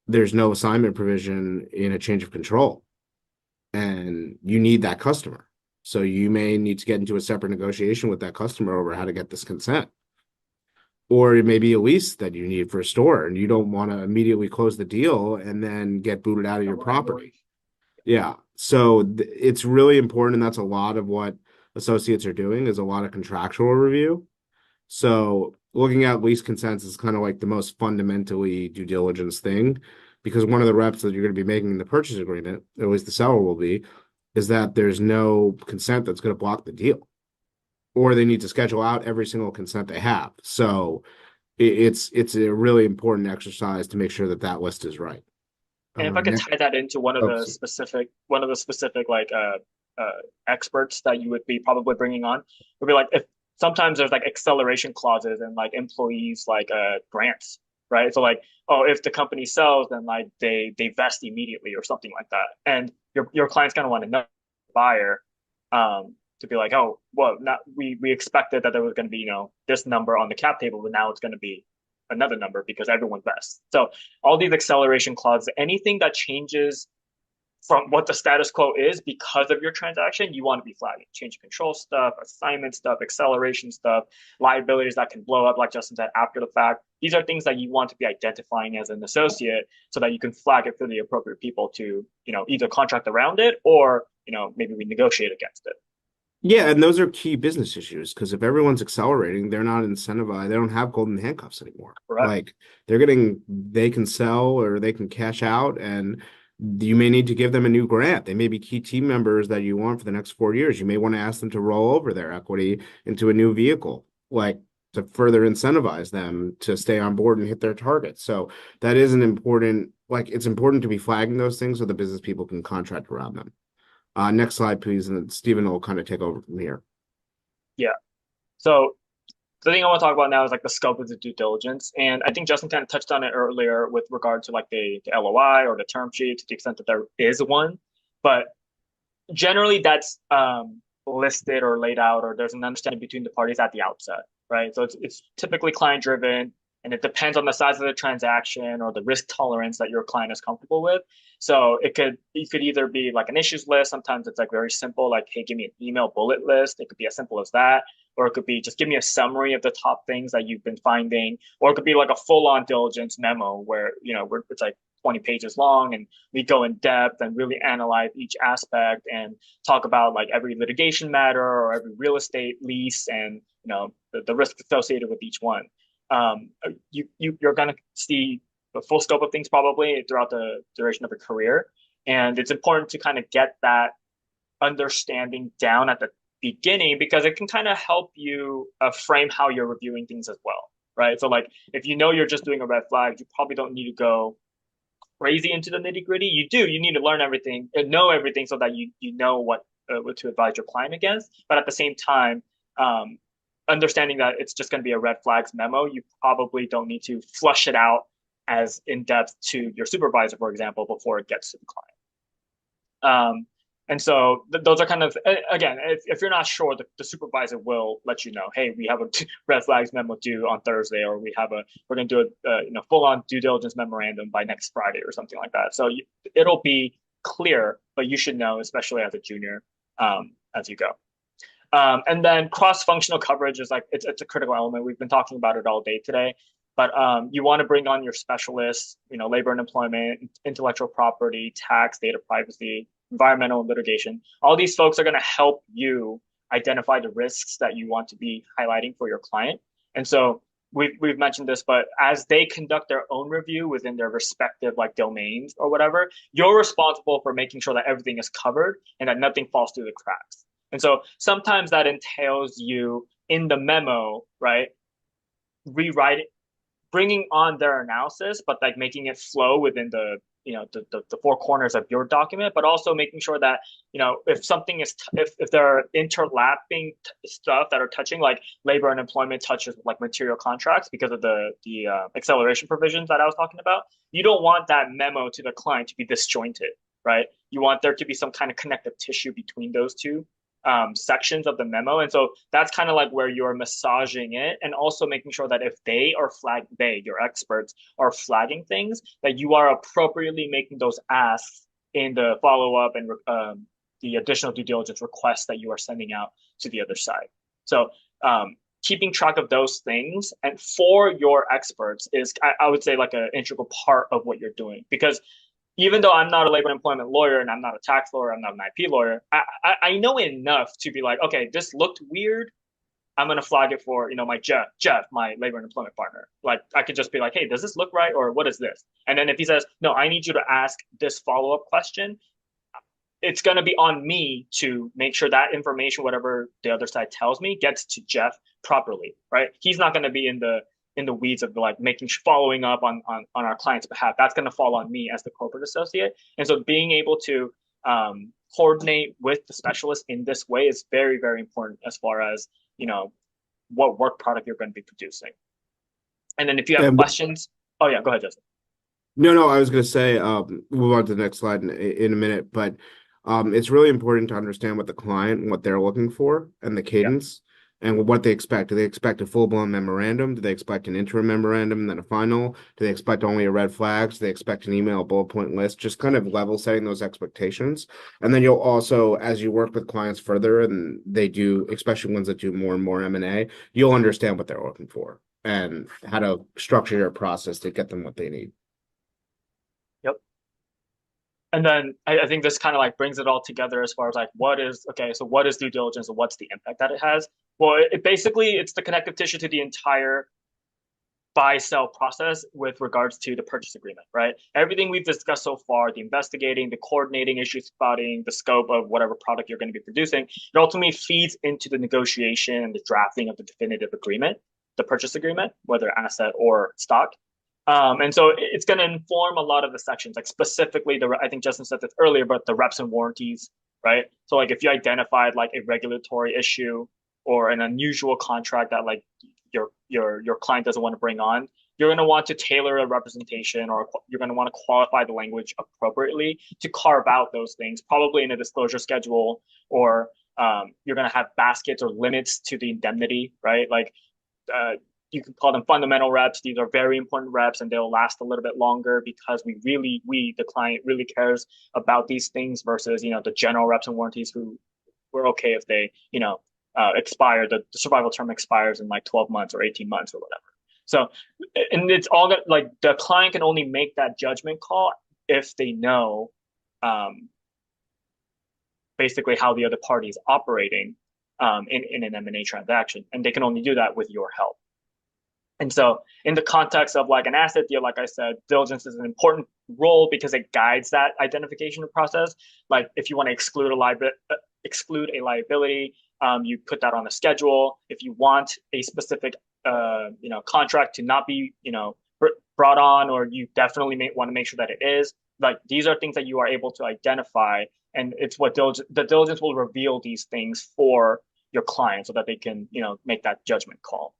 B: there's no assignment provision in a change of control, and you need that customer. So you may need to get into a separate negotiation with that customer over how to get this consent. Or it may be a lease that you need for a store and you don't want to immediately close the deal and then get booted out of your property. Yeah. So it's really important. And that's a lot of what associates are doing is a lot of contractual review. So looking at lease consents is kind of like the most fundamentally due diligence thing because one of the reps that you're going to be making in the purchase agreement, at least the seller will be, is that there's no consent that's going to block the deal or they need to schedule out every single consent they have. So it's a really important exercise to make sure that that list is right.
C: And if I could
B: Next,
C: tie that into one of the specific experts that you would be probably bringing on, would be like if sometimes there's like acceleration clauses and like employees like grants, right? So like, oh, if the company sells, then like they vest immediately or something like that. And your clients kind of want to know the buyer to be like, oh, well, not we expected that there was going to be, this number on the cap table, but now it's going to be another number because everyone vests. So all these acceleration clauses, anything that changes from what the status quo is because of your transaction, you want to be flagging change of control stuff, assignment stuff, acceleration stuff, liabilities that can blow up, like Justin said, after the fact. These are things that you want to be identifying as an associate so that you can flag it for the appropriate people to, either contract around it or, maybe we negotiate against it.
B: yeah, and those are key business issues because if everyone's accelerating, they're not incentivized. They don't have golden handcuffs anymore.
C: Correct.
B: Like they can sell or they can cash out, and you may need to give them a new grant. They may be key team members that you want for the next 4 years. You may want to ask them to roll over their equity into a new vehicle, like to further incentivize them to stay on board and hit their targets. So that is an important, like it's important to be flagging those things so the business people can contract around them. Next slide, please, and Stephen will kind of take over from here.
C: Yeah. So the thing I want to talk about now is like the scope of the due diligence. And I think Justin kind of touched on it earlier with regard to like the LOI or the term sheet to the extent that there is one. But generally, that's listed or laid out, or there's an understanding between the parties at the outset, right? So it's typically client driven, and it depends on the size of the transaction or the risk tolerance that your client is comfortable with. So it could either be like an issues list. Sometimes it's like very simple, like, hey, give me an email bullet list. It could be as simple as that. Or it could be just give me a summary of the top things that you've been finding. Or it could be like a full-on diligence memo where, it's like 20 pages long and we go in depth and really analyze each aspect and talk about like every litigation matter or every real estate lease and the risk associated with each one. You're going to see the full scope of things probably throughout the duration of a career. And it's important to kind of get that understanding down at the beginning because it can kind of help you frame how you're reviewing things as well, right? So like if you're just doing a red flag, you probably don't need to go crazy into the nitty gritty. You need to learn everything and know everything so that you know what to advise your client against. But at the same time, understanding that it's just going to be a red flags memo, you probably don't need to flush it out as in depth to your supervisor, for example, before it gets to the client. And so those are kind of, again, if you're not sure, the supervisor will let you know, hey, we have a red flags memo due on Thursday, or we're going to do a full on due diligence memorandum by next Friday or something like that. So it'll be clear, but you should know, especially as a junior, as you go. And then cross-functional coverage is like it's a critical element. We've been talking about it all day today, but you want to bring on your specialists, labor and employment, intellectual property, tax, data privacy, environmental and litigation. All these folks are going to help you identify the risks that you want to be highlighting for your client. And so we've mentioned this, but as they conduct their own review within their respective like domains or whatever, you're responsible for making sure that everything is covered and that nothing falls through the cracks. And so sometimes that entails you in the memo, right? Rewriting, bringing on their analysis, but like making it flow within the four corners of your document, but also making sure that, if something is, if there are interlapping stuff that are touching like labor and employment touches like material contracts because of the acceleration provisions that I was talking about, you don't want that memo to the client to be disjointed, right? You want there to be some kind of connective tissue between those two sections of the memo. And so that's kind of like where you're massaging it and also making sure that if your experts are flagging things, that you are appropriately making those asks in the follow-up and the additional due diligence requests that you are sending out to the other side. So keeping track of those things and for your experts is, I would say, like an integral part of what you're doing. Because even though I'm not a labor and employment lawyer and I'm not a tax lawyer, I'm not an IP lawyer, I know enough to be like, okay, this looked weird. I'm going to flag it for, my Jeff, my labor and employment partner. Like I could just be like, hey, does this look right? Or what is this? And then if he says, no, I need you to ask this follow-up question, it's going to be on me to make sure that information, whatever the other side tells me, gets to Jeff properly, right? He's not going to be in the weeds of like following up on our client's behalf. That's going to fall on me as the corporate associate. And so being able to coordinate with the specialist in this way is very, very important as far as, what work product you're going to be producing. And then if you have
B: And
C: questions, oh yeah, go ahead, Justin.
B: no, I was going to say, move on to the next slide in a minute, but it's really important to understand what the client and what they're looking for and the
C: Yeah.
B: cadence and what they expect. Do they expect a full-blown memorandum? Do they expect an interim memorandum and then a final? Do they expect only a red flags? Do they expect an email bullet point list? Just kind of level setting those expectations. And then you'll also, as you work with clients further, and they do, especially ones that do more and more M&A, you'll understand what they're looking for and how to structure your process to get them what they need.
C: Yep. And then I think this kind of like brings it all together as far as like what is due diligence and what's the impact that it has? Well, it's the connective tissue to the entire buy sell process with regards to the purchase agreement, right? Everything we've discussed so far, the investigating, the coordinating, issue spotting, the scope of whatever product you're going to be producing, it ultimately feeds into the negotiation and the drafting of the definitive agreement, the purchase agreement, whether asset or stock. And so it's going to inform a lot of the sections, like specifically I think Justin said this earlier, but the reps and warranties, right? So like if you identified like a regulatory issue or an unusual contract that like your client doesn't want to bring on, you're going to want to tailor a representation, or you're going to want to qualify the language appropriately to carve out those things, probably in a disclosure schedule or You're going to have baskets or limits to the indemnity, right? Like uh, you can call them fundamental reps. These are very important reps, and they'll last a little bit longer because the client really cares about these things versus, the general reps and warranties who we're okay if they, expire. The survival term expires in like 12 months or 18 months or whatever. So, and it's all that like the client can only make that judgment call if they know, um, basically how the other party is operating, in an M&A transaction, and they can only do that with your help. And so, in the context of like an asset deal, like I said, diligence is an important role because it guides that identification process. Like if you want to exclude a liability, you put that on a schedule. If you want a specific, contract to not be, brought on, or you definitely want to make sure that it is. Like these are things that you are able to identify, and it's what the diligence will reveal these things for your client so that they can, make that judgment call.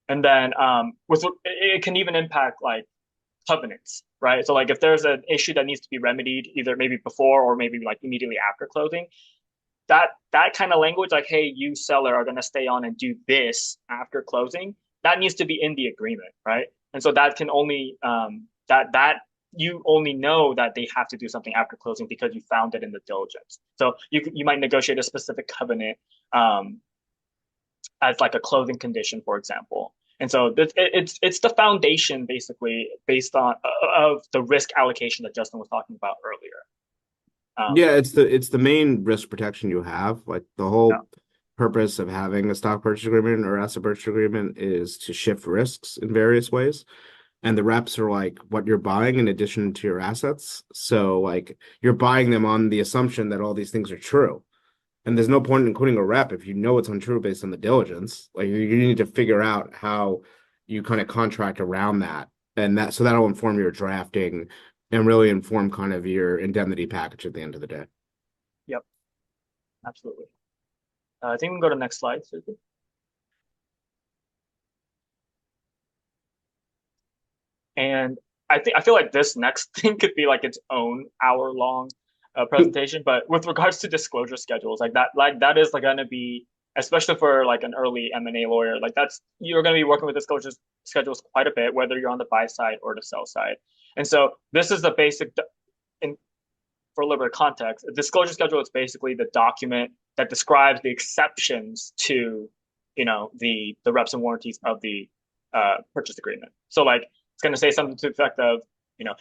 C: And then with it can even impact like covenants, right? So like if there's an issue that needs to be remedied either maybe before or maybe like immediately after closing, that kind of language like, hey, you seller are going to stay on and do this after closing, that needs to be in the agreement, right? And so that can only that you only know that they have to do something after closing because you found it in the diligence. So you might negotiate a specific covenant, as like a closing condition, for example. And so it's the foundation basically based on of the risk allocation that Justin was talking about earlier.
B: Yeah, it's the main risk protection you have. Like the
C: Yeah,
B: whole purpose of having a stock purchase agreement or asset purchase agreement is to shift risks in various ways. And the reps are like what you're buying in addition to your assets. So like you're buying them on the assumption that all these things are true. And there's no point in including a rep if you know it's untrue based on the diligence. Like you need to figure out how you kind of contract around that. And that so that'll inform your drafting and really inform kind of your indemnity package at the end of the day.
C: yep, absolutely. I think we can go to the next slide, Susie. And I feel like this next thing could be like its own hour long presentation. But with regards to disclosure schedules, like that is like going to be, especially for like an early M&A lawyer, like that's you're going to be working with disclosure schedules quite a bit, whether you're on the buy side or the sell side. And so this is the basic in for a little bit of context. A disclosure schedule is basically the document that describes the exceptions to, the reps and warranties of the purchase agreement. So like it's going to say something to the effect of,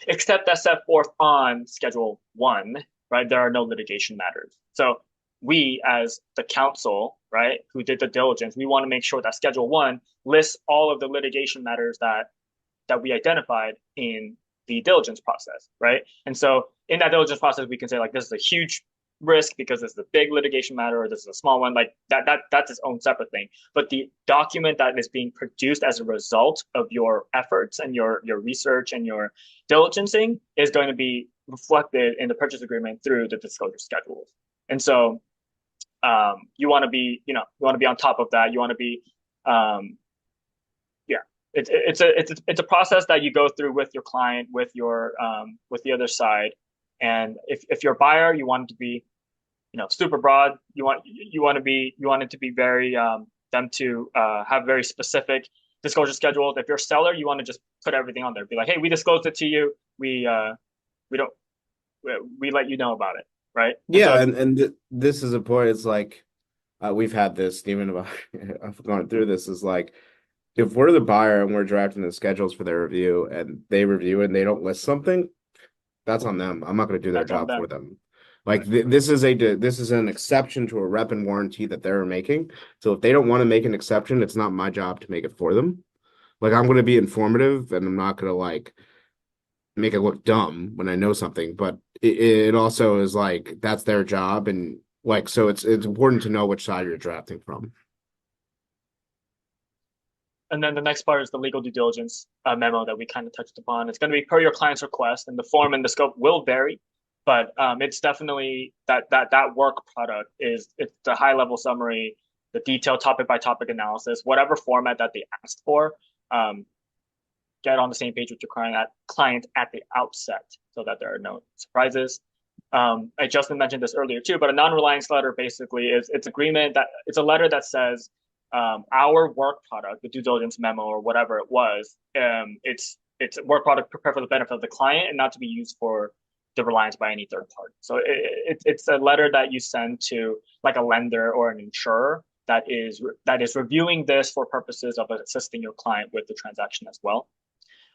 C: except as set forth on Schedule 1, right? There are no litigation matters. So we, as the counsel, right, who did the diligence, we want to make sure that Schedule 1 lists all of the litigation matters that we identified in the diligence process, right? And so in that diligence process, we can say like this is a huge risk because this is a big litigation matter or this is a small one. Like that's its own separate thing. But the document that is being produced as a result of your efforts and your research and your diligencing is going to be reflected in the purchase agreement through the disclosure schedules. And so you want to be, on top of that. You want to be, yeah, it's a process that you go through with your client, with with the other side. And if you're a buyer, you want it to be, super broad. You want it to be very them to have very specific disclosure schedules. If you're a seller, you want to just put everything on there. Be like, hey, we disclosed it to you. We don't we let you know about it, right? And
B: Yeah,
C: so
B: and this is a point. It's like we've had this even about I've gone through this is like if we're the buyer and we're drafting the schedules for their review and they review and they don't list something, that's on them. I'm not going to do their
C: that's on
B: job for
C: them.
B: them. Like this is an exception to a rep and warranty that they're making. So if they don't want to make an exception, it's not my job to make it for them. Like I'm going to be informative and I'm not going to like make it look dumb when I know something, but it also is like that's their job and like so it's important to know which side you're drafting from.
C: And then the next part is the legal due diligence memo that we kind of touched upon. It's going to be per your client's request, and the form and the scope will vary, but it's definitely that work product is it's the high level summary, the detailed topic by topic analysis, whatever format that they asked for. Um, get on the same page with your client at the outset so that there are no surprises. Justin mentioned this earlier too, but a non-reliance letter basically is it's agreement that it's a letter that says our work product, the due diligence memo or whatever it was, it's work product prepared for the benefit of the client and not to be used for the reliance by any third party. So it's a letter that you send to like a lender or an insurer that is reviewing this for purposes of assisting your client with the transaction as well.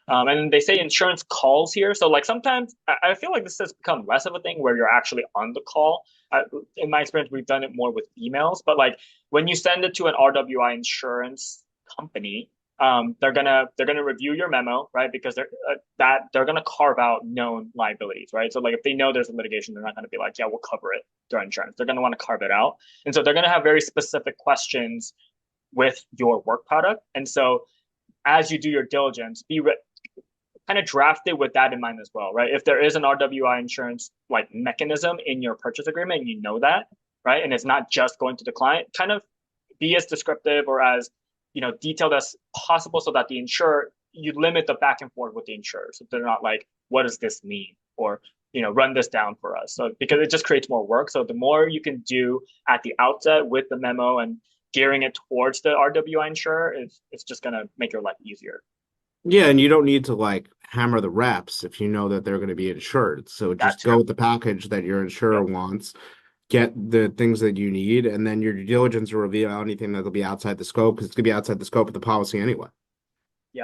C: And they say insurance calls here. So like sometimes I feel like this has become less of a thing where you're actually on the call. In my experience, we've done it more with emails. But like when you send it to an RWI insurance company, they're gonna review your memo, right? Because they're gonna carve out known liabilities, right? So like if they know there's a litigation, they're not gonna be like, yeah, we'll cover it through our insurance. They're gonna want to carve it out, and so they're gonna have very specific questions with your work product. And so as you do your diligence, kind of draft it with that in mind as well, right? If there is an RWI insurance like mechanism in your purchase agreement, and you know that, right? And it's not just going to the client, kind of be as descriptive or as detailed as possible so that the insurer you limit the back and forth with the insurer. So they're not like, what does this mean? Or run this down for us. So because it just creates more work. So the more you can do at the outset with the memo and gearing it towards the RWI insurer, it's just gonna make your life easier.
B: Yeah, and you don't need to like hammer the reps if you know that they're going to be insured. So
C: That
B: just go
C: too.
B: with the package that your insurer
C: Yep.
B: wants, get the things that you need, and then your due diligence will reveal anything that'll be outside the scope because it's going to be outside the scope of the policy anyway.
C: Yeah.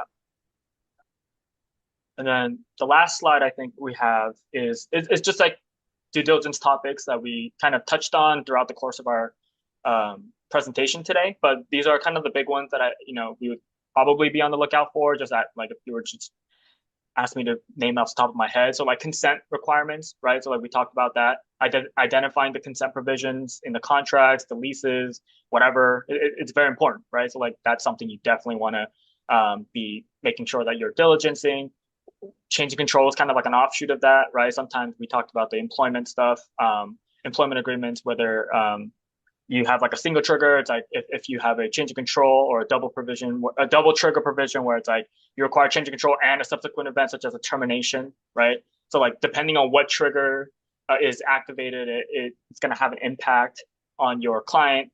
C: And then the last slide I think we have is it's just like due diligence topics that we kind of touched on throughout the course of our presentation today. But these are kind of the big ones that we would probably be on the lookout for. Just that like if you were just ask me to name off the top of my head. So like consent requirements, right? So like we talked about that, identifying the consent provisions in the contracts, the leases, whatever. It's very important, right? So like that's something you definitely want to be making sure that you're diligencing. Change of control is kind of like an offshoot of that, right? Sometimes we talked about the employment stuff, employment agreements, whether you have like a single trigger. It's like if you have a change of control or a double trigger provision where it's like you require change of control and a subsequent event such as a termination, right? So like depending on what trigger is activated, it's going to have an impact on your client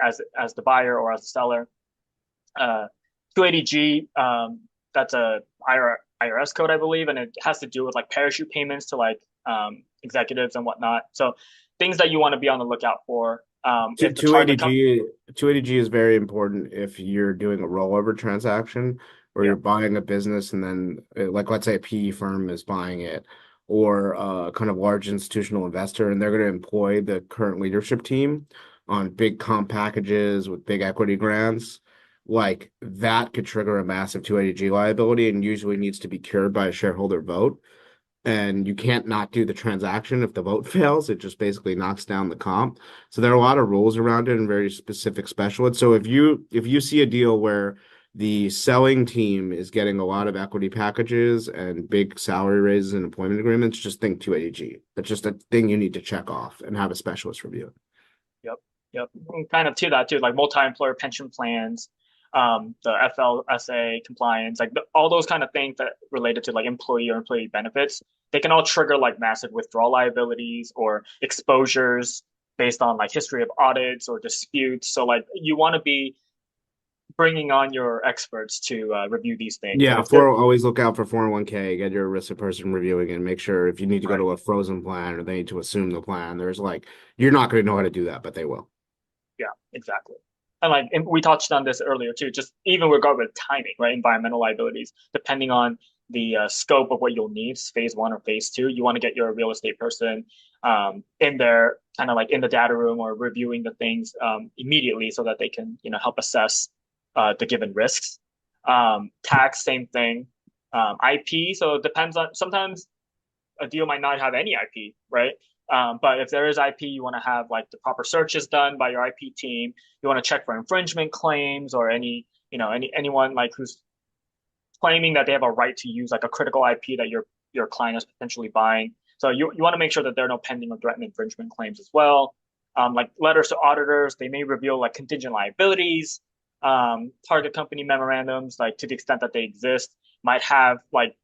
C: as the buyer or as the seller. 280G, that's a IRS code, I believe, and it has to do with like parachute payments to like executives and whatnot. So things that you want to be on the lookout for. If the target company,
B: 280G is very important if you're doing a rollover transaction where
C: yeah,
B: you're buying a business and then like let's say a PE firm is buying it or kind of large institutional investor and they're going to employ the current leadership team on big comp packages with big equity grants. Like that could trigger a massive 280G liability and usually needs to be cured by a shareholder vote and you can't not do the transaction if the vote fails. It just basically knocks down the comp. So there are a lot of rules around it and very specific specialists. So if you see a deal where the selling team is getting a lot of equity packages and big salary raises and employment agreements, just think 280G. That's just a thing you need to check off and have a specialist review.
C: yep, yep, and kind of to that too, like multi-employer pension plans, the FLSA compliance, like all those kind of things that related to like employee or employee benefits, they can all trigger like massive withdrawal liabilities or exposures based on like history of audits or disputes. So like you want to be bringing on your experts to review these things. And
B: Yeah,
C: if they're
B: always look out for 401k. Get your ERISA person reviewing it and make sure if you need to go
C: right,
B: to a frozen plan or they need to assume the plan, there's like you're not going to know how to do that, but they will.
C: yeah, exactly. And like we touched on this earlier too, just even regard with timing, right? Environmental liabilities, depending on the scope of what you'll need, phase one or phase two, you want to get your real estate person in there, kind of like in the data room or reviewing the things immediately so that they can, help assess the given risks. Tax, same thing. IP, so it depends on sometimes a deal might not have any IP, right? But if there is IP, you want to have like the proper searches done by your IP team. You want to check for infringement claims or anyone like who's claiming that they have a right to use like a critical IP that your client is potentially buying. So you want to make sure that there are no pending or threatened infringement claims as well. Like letters to auditors, they may reveal like contingent liabilities, target company memorandums, like to the extent that they exist, might have like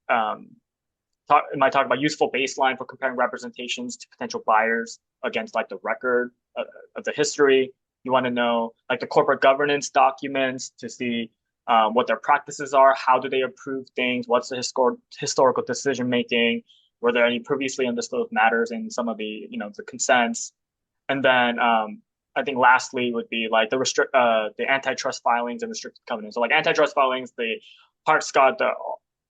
C: it might talk about useful baseline for comparing representations to potential buyers against like the record of the history. You want to know like the corporate governance documents to see what their practices are, how do they approve things, what's the historical decision making, were there any previously undisclosed matters in some of the the consents, and then I think lastly would be like the antitrust filings and restricted covenants. So like antitrust filings, the Hart-Scott,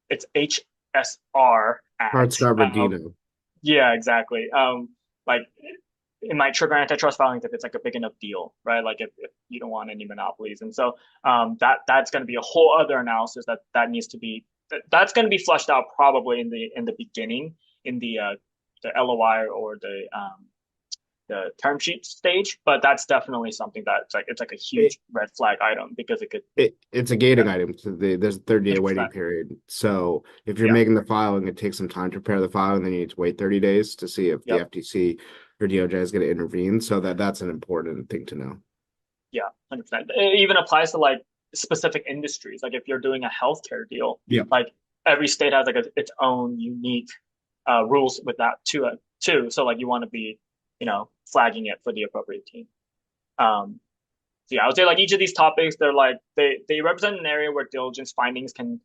C: it's HSR Act.
B: Hart-Scott-Rodino.
C: Yeah, exactly. Like it might trigger antitrust filings if it's like a big enough deal, right? Like if you don't want any monopolies, and so that's going to be a whole other analysis that needs to be that's going to be fleshed out probably in the beginning in the LOI or the term sheet stage, but that's definitely something that's like it's like a
B: It,
C: huge red flag item because it could
B: it's a gating
C: yeah,
B: item. So there's a 30-day waiting
C: 100%.
B: period. So if you're
C: Yeah,
B: making the filing, it takes some time to prepare the filing. Then you need to wait 30 days to see if the
C: yep,
B: FTC or DOJ is going to intervene. So that's an important thing to know.
C: yeah, 100%. It even applies to like specific industries. Like if you're doing a healthcare deal,
B: Yeah.
C: like every state has like its own unique rules with that too. So like you want to be, flagging it for the appropriate team. Um, so yeah, I would say like each of these topics, they're like they represent an area where diligence findings can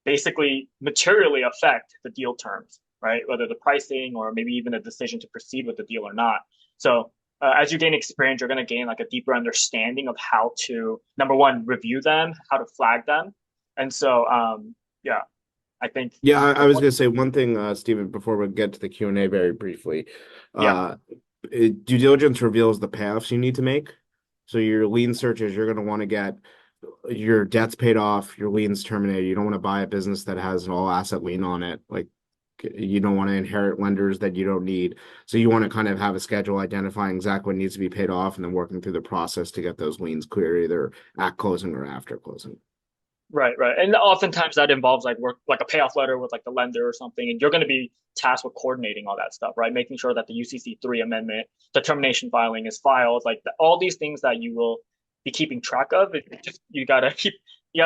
C: basically materially affect the deal terms, right? Whether the pricing or maybe even the decision to proceed with the deal or not. So as you gain experience, you're going to gain like a deeper understanding of how to number one review them, how to flag them, and so yeah, I think
B: Yeah, I was
C: what
B: going to say one thing, Stephen, before we get to the Q&A very briefly.
C: yeah
B: Uh, due diligence reveals the payoffs you need to make. So your lien searches, you're going to want to get your debts paid off, your liens terminated. You don't want to buy a business that has an all asset lien on it. Like you don't want to inherit lenders that you don't need. So you want to kind of have a schedule identifying exactly what needs to be paid off and then working through the process to get those liens clear either at closing or after closing.
C: right, and oftentimes that involves like work like a payoff letter with like the lender or something, and you're going to be tasked with coordinating all that stuff, right? Making sure that the UCC 3 amendment, the termination filing is filed, like all these things that you will be keeping track of. It just you gotta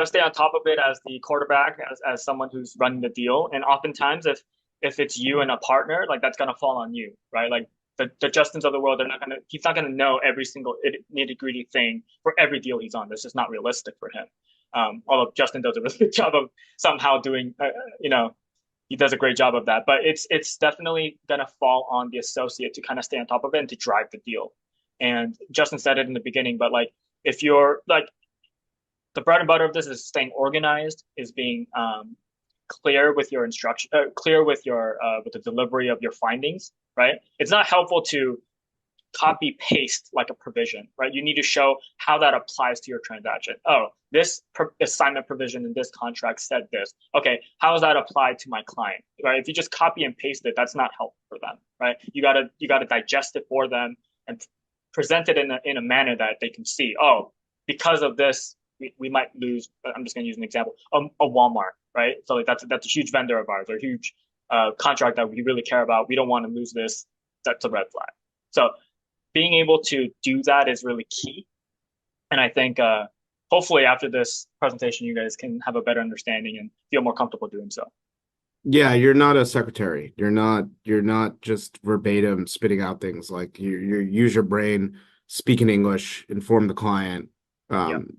C: stay on top of it as the quarterback, as someone who's running the deal, and oftentimes if it's you and a partner, like that's gonna fall on you, right? Like the Justins of the world, he's not gonna know every single nitty gritty thing for every deal he's on. That's just not realistic for him. Although Justin does a really good job of somehow doing, he does a great job of that. But it's definitely gonna fall on the associate to kind of stay on top of it and to drive the deal. And Justin said it in the beginning, but like if you're like the bread and butter of this is staying organized, is being clear with your instruction, clear with the delivery of your findings. Right? It's not helpful to copy paste like a provision, right? You need to show how that applies to your transaction. Oh, this assignment provision in this contract said this. Okay, how does that apply to my client? Right? If you just copy and paste it, that's not helpful for them, right? You gotta digest it for them and present it in a manner that they can see. Oh, because of this, we might lose. I'm just gonna use an example. A Walmart, right? So like that's a huge vendor of ours, or a huge contract that we really care about. We don't want to lose this. That's a red flag. So being able to do that is really key. And I think hopefully after this presentation, you guys can have a better understanding and feel more comfortable doing so.
B: Yeah, you're not a secretary. You're not just verbatim spitting out things like you use your brain, speak in English, inform the client.
C: Yeah,
B: Um,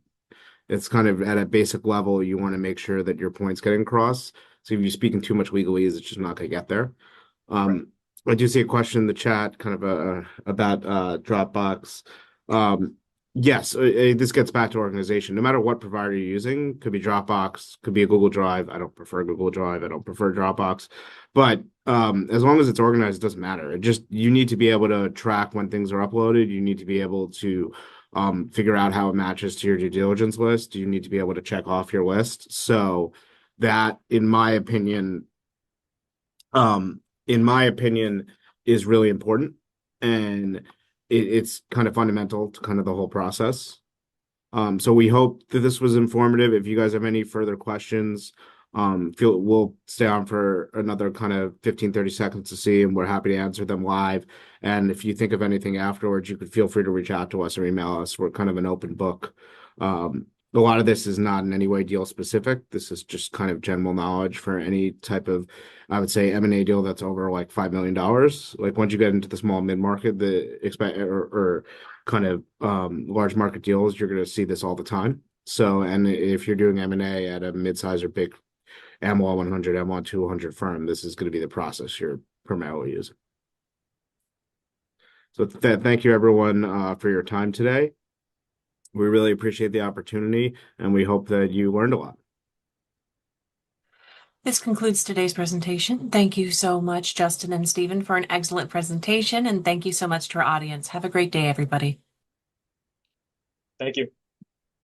B: it's kind of at a basic level, you want to make sure that your point's getting across. So if you speak in too much legalese, it's just not going to get there.
C: right.
B: Um, I do see a question in the chat, kind of about Dropbox. Um, yes, this gets back to organization. No matter what provider you're using, could be Dropbox, could be a Google Drive. I don't prefer Google Drive. I don't prefer Dropbox, but as long as it's organized, it doesn't matter. It just you need to be able to track when things are uploaded. You need to be able to figure out how it matches to your due diligence list. You need to be able to check off your list. So that, um, in my opinion, is really important, and it's kind of fundamental to kind of the whole process. So we hope that this was informative. If you guys have any further questions, we'll stay on for another kind of 15-30 seconds to see, and we're happy to answer them live. And if you think of anything afterwards, you could feel free to reach out to us or email us. We're kind of an open book. A lot of this is not in any way deal specific. This is just kind of general knowledge for any type of, I would say, M&A deal that's over like $5 million. Like once you get into the small mid market, the expect or kind of large market deals, you're going to see this all the time. So, and if you're doing M&A at a mid-size or big M1 100, M1 200 firm, this is going to be the process you're primarily using. So thank you everyone for your time today. We really appreciate the opportunity, and we hope that you learned a lot.
D: This concludes today's presentation. Thank you so much, Justin and Stephen, for an excellent presentation, and thank you so much to our audience. Have a great day, everybody.
C: Thank you.